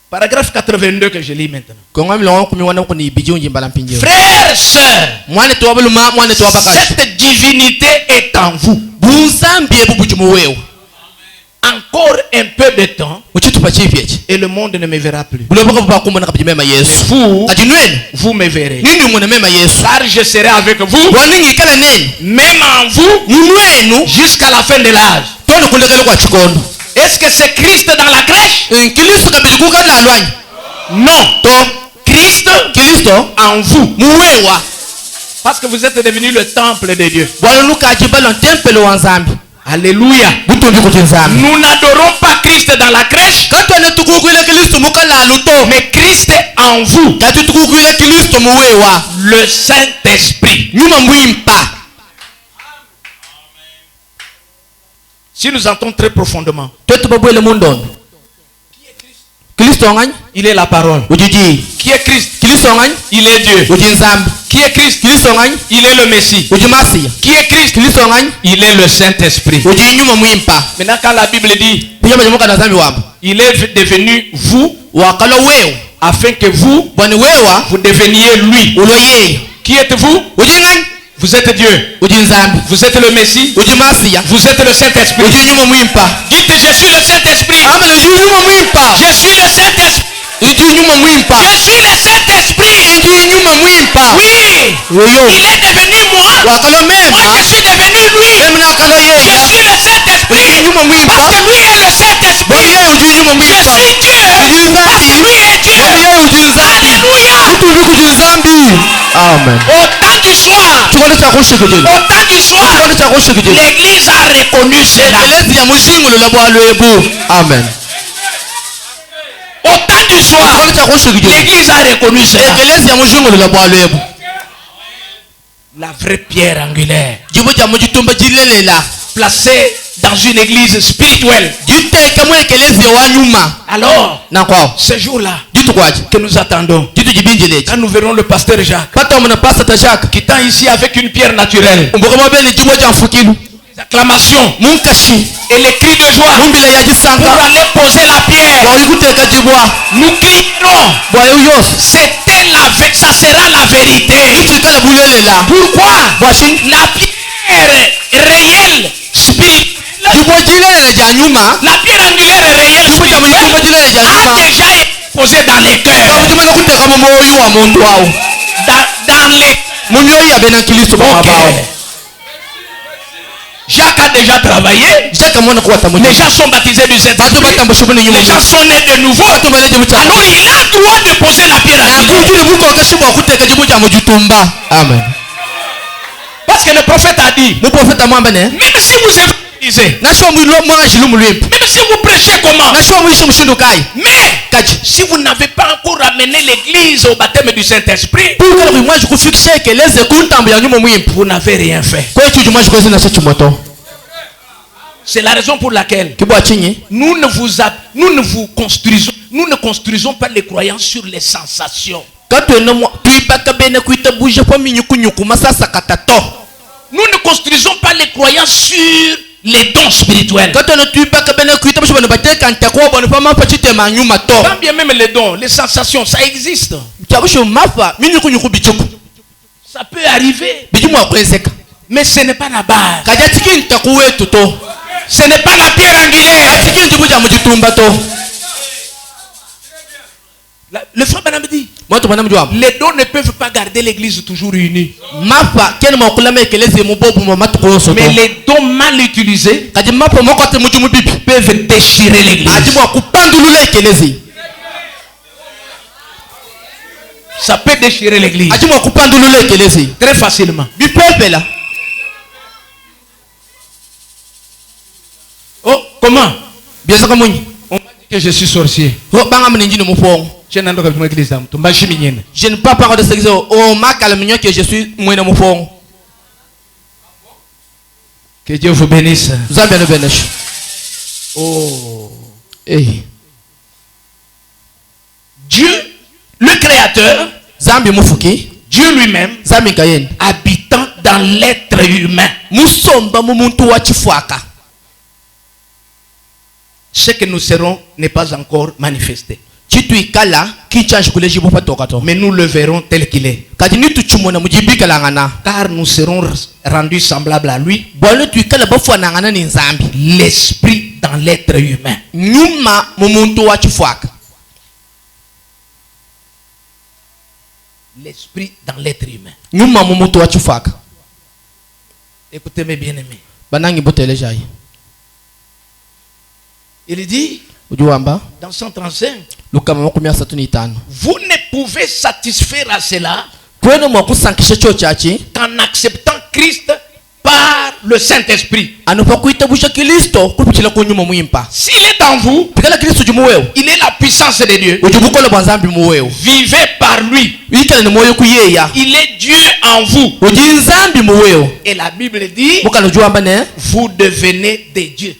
Paragraphe 82 que je lis maintenant. konga milongo kumi wana kuni biji unji mbala mpinje Frères, sœurs, mwane tuwabuluma mwane tuwabakashi cette divinité est en vous. bunzambi ebubujumu wewe Encore un peu de temps muchitupa chifyechi et le monde ne me verra plus. buloboka bubakumona kabiji mema yesu Vous, kati nwenu vous me verrez. nini mwene mema yesu Car je serai avec vous, waningi kala neni même en vous, munwenu jusqu'à la fin de l'âge. toni kulekele kwa chikondo Est-ce que c'est Christ dans la crèche? nkilisto kabiji kukala alwanyi Non. to Christ kilisto en vous. muwewa Parce que vous êtes devenu le temple de Dieu. bwalunuka ajibalo ntempele wa nzambi Alléluia. butundi kuti nzambi Nous n'adorons pas Christ dans la crèche, katone tukukwile kilisto mukala aluto mais Christ est en vous, kati tukukwile kilisto muwewa le Saint-Esprit. nyuma mwimpa Si nous entrons très profondément, twetubabwele mundondo kilisto ngany il est la parole. ujiji Qui est Christ? kilisto ngany Il est Dieu. uji nzambi Qui est Christ? kilisto ngany Il est le Messie. uji masiya Qui est Christ? kilisto ngany Il est le Saint-Esprit. uji nyuma mwimpa Maintenant, quand la Bible dit, pijama jamuka na nzambi wamba il est devenu vous, wakalo wewe afin que vous, bwani wewa vous deveniez lui. ulo yeye Qui êtes-vous? uji ngany Vous êtes Dieu. uji nzambi Vous êtes le Messie. uji masiya Vous êtes le Saint-Esprit. uji nyuma mwimpa Dites, je suis le Saint-Esprit. amene uji nyuma mwimpa Je suis le Saint-Esprit. uji nyuma mwimpa Je suis le Saint-Esprit. uji nyuma mwimpa Oui. yoyo Il est devenu moi. wakalo Moi, mema je suis devenu lui. meme nakalo Je yeye suis le Saint-Esprit. uji nyuma mwimpa Parce que lui est le Saint-Esprit. yeye uji nyuma Je mwimpa suis Dieu. uji Parce que nzambi lui est Dieu. yeye uji nzambi Alléluia. utuvi kuji nzambi amen Au temps du soir, chikondo cha kushikijile au temps du soir, chikondo cha kushikijile l'église a reconnu cela. ekelezi ya mushingulu la bwalwebu amen Au temps du soir, chikondo cha kushikijile l'église a reconnu cela. ekelezi ya mushingulu la bwalwebu La vraie pierre angulaire, jibu ja mujitumba jilelela placée dans une église spirituelle. jiteke mu ekelezi wa nyuma Alors, nakwao ce jour-là jitu kwaje que nous attendons, jitu jibinjileji quand nous verrons le pasteur Jacques pata muna pasta tashaka quittant ici avec une pierre naturelle, umboka mabele jibo ja mfukilu les acclamations munkashi et les cris de joie mumbile ya pour jisanga aller poser la pierre, bwa ikuteka jibwa nous crierons. bwa yos Ça sera la vérité. ichikala bulelela Pourquoi? bwashi La pierre réelle spirituelle, jibo jilelela ja nyuma la pierre angulaire réelle jibo ja mujitumba spirituelle jilelela ja a nyuma déjà été posée dans les cœurs. bamutumana kuteka mu moyo wa muntu wawo Dans les mundu oyo abena kristo Ok. bamabao Jacques a déjà travaillé. Les gens sont baptisés du Saint-Esprit. Les gens sont nés de nouveau. Alors il a droit de poser la pierre angulaire. Amen. Parce que le prophète a dit, même si vous évangélisez, même si vous prêchez comment, mais si vous n'avez pas encore amené l'église au baptême du Saint-Esprit, vous n'avez rien fait. C'est la raison pour laquelle nous ne construisons pas les croyants sur les sensations. Nous ne construisons pas les croyants sur les dons spirituels. Quand bien même les dons, les sensations, ça existe. Ça peut arriver. Mais ce n'est pas la base. Ce n'est pas la pierre angulaire. Le frère Branham dit, les dons ne peuvent pas garder l'église toujours unie. Mais les dons mal utilisés peuvent déchirer l'église. Ça peut déchirer l'église très facilement. Oh, comment? On m'a dit que je suis sorcier. Je ne peux pas parler de ce que je suis. Que Dieu vous bénisse. Oh. Hey. Dieu, le Créateur, Dieu lui-même, habitant dans l'être humain, ce que nous serons n'est pas encore manifesté. Mais nous le verrons tel qu'il est. Car nous serons rendus semblables à lui. L'esprit dans l'être humain. L'esprit dans l'être humain. Écoutez mes bien-aimés. Il dit dans 135, vous ne pouvez satisfaire à cela qu'en acceptant Christ par le Saint-Esprit. S'il est en vous, il est la puissance de Dieu. Vivez par lui. Il est Dieu en vous. Et la Bible dit, vous devenez des dieux.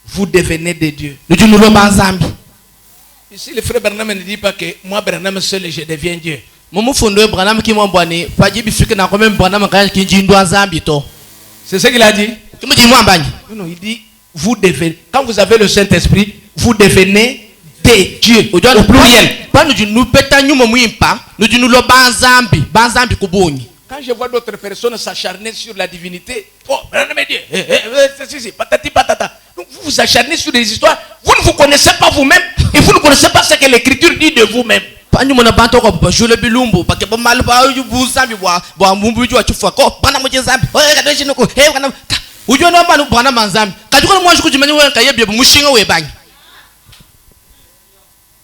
Vous devenez des dieux. Ici, le frère Branham ne dit pas que moi, Branham seul, je deviens Dieu. C'est ce qu'il a dit. Non, il dit, vous devenez. Quand vous avez le Saint-Esprit, vous devenez des dieux. Au pluriel. Quand je vois d'autres personnes s'acharner sur la divinité, oh, Branham est Dieu. Patati patata. Donc vous vous acharnez sur des histoires. Vous ne vous connaissez pas vous-même et vous ne connaissez pas ce que l'Écriture dit de vous-même.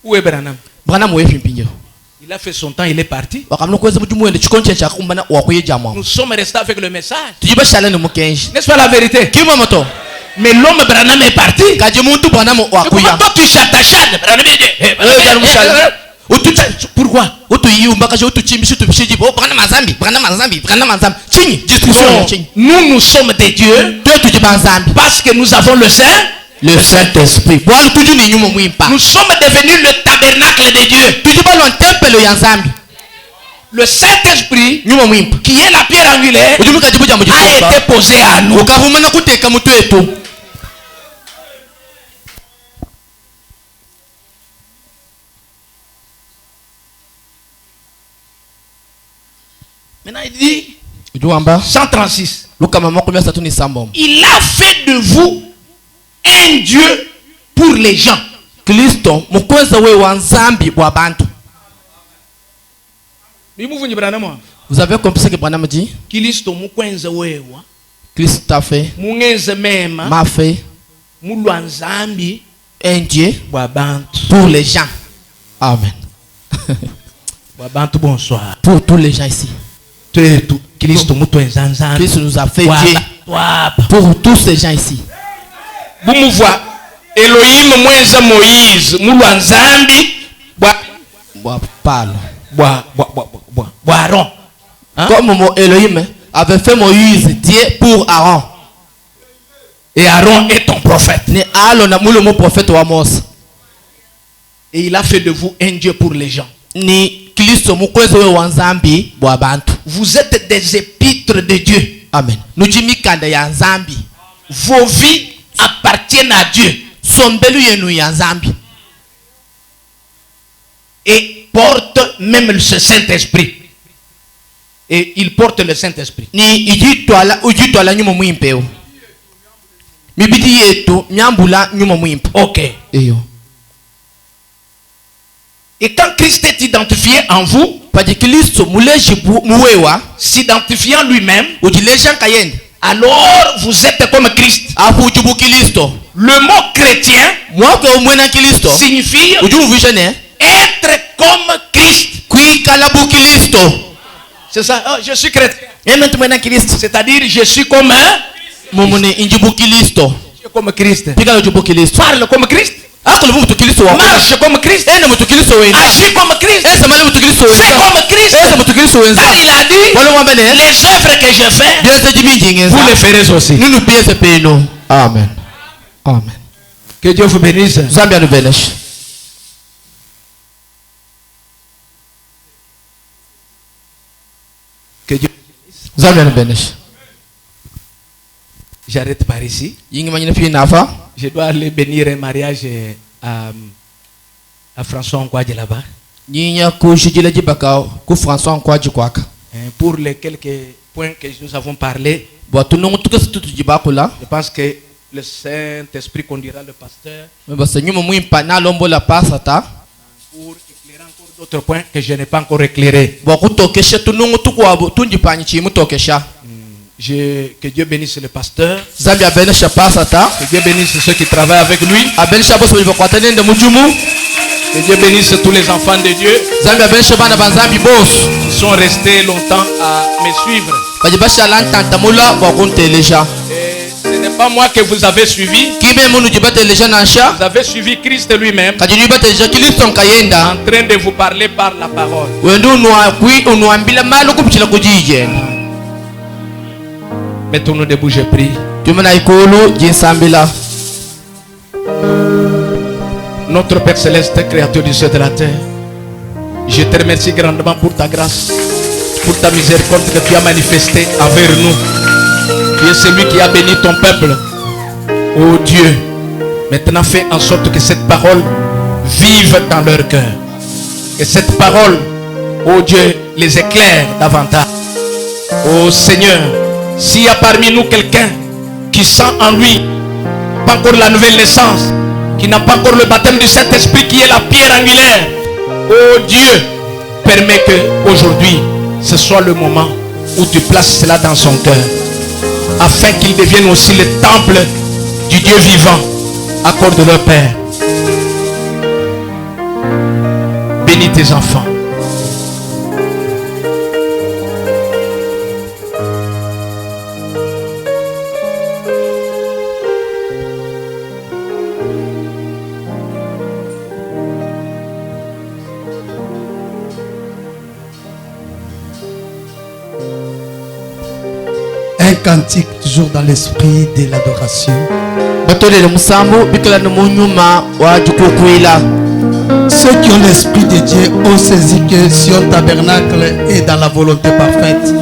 Où est Branham? Il a fait son temps, il est parti. Nous sommes restés avec le message. N'est-ce pas la vérité? Mais l'homme Branham est parti. Pourquoi toi tu t'acharnes? Pourquoi? Nous, nous sommes des dieux parce que nous avons le Saint-Esprit. Nous sommes devenus le tabernacle de Dieu. Le Saint-Esprit, qui est la pierre angulaire, a été posé à nous. Maintenant il dit 136. Il a fait de vous un Dieu pour les gens. Vous avez compris ce que Branham dit? Kristo mukwenze wewa. Christ t'a fait, Mungenze mema. m'a fait Mulwanzambi. un Dieu Bwabantu. pour les gens. Amen. Bwabantu bonsoir. Pour tous les gens ici. Twetu Kristo mutwenzanzambi. Christ nous a fait Dieu pour tous ces gens ici. Bumuvwa Elohim mwenza Moïse mulwanzambi Parle. Aaron. Hein? Comme Elohim avait fait Moïse Dieu pour Aaron. Et Aaron est ton prophète. Et il a fait de vous un Dieu pour les gens. Vous êtes des épîtres de Dieu. Amen. Vos vies appartiennent à Dieu. Et porte même ce Saint-Esprit. Et il porte le Saint-Esprit. Ok. Et quand Christ est identifié en vous, s'identifiant lui-même, alors vous êtes comme Christ. Le mot chrétien signifie être comme Christ. C'est ça. Oh, je suis chrétien. C'est-à-dire je suis comme Christ. Parle comme Christ. Marche comme Christ. Agis comme Christ. C'est comme Christ. Car il a dit, les œuvres que je fais, vous les ferez aussi. Amen. Amen. Que Dieu vous bénisse. Que Dieu vous bénisse. J'arrête par ici. Je dois aller bénir un mariage à François Nkwadji là-bas. Pour les quelques points que nous avons parlé, je pense que le Saint-Esprit conduira le pasteur pour éclairer encore d'autres points que je n'ai pas encore éclairés. Que Dieu bénisse le pasteur. Que Dieu bénisse ceux qui travaillent avec lui. Que Dieu bénisse tous les enfants de Dieu qui sont restés longtemps à me suivre. Et ce n'est pas moi que vous avez suivi. Vous avez suivi Christ lui-même en train de vous parler par la parole. Mettons-nous debout, je prie. Notre Père Céleste, Créateur du ciel et de la terre, je te remercie grandement pour ta grâce, pour ta miséricorde que tu as manifestée envers nous. Tu es celui qui a béni ton peuple. Oh Dieu, maintenant fais en sorte que cette parole vive dans leur cœur. Que cette parole, oh Dieu, les éclaire davantage. Oh Seigneur, s'il y a parmi nous quelqu'un qui sent en lui pas encore la nouvelle naissance, qui n'a pas encore le baptême du Saint-Esprit qui est la pierre angulaire, oh Dieu, permets que aujourd'hui ce soit le moment où tu places cela dans son cœur, afin qu'il devienne aussi le temple du Dieu vivant. Accorde leur Père. Bénis tes enfants. Un cantique toujours dans l'esprit de l'adoration. Ceux qui ont l'esprit de Dieu ont saisi que Sion Tabernacle est dans la volonté parfaite.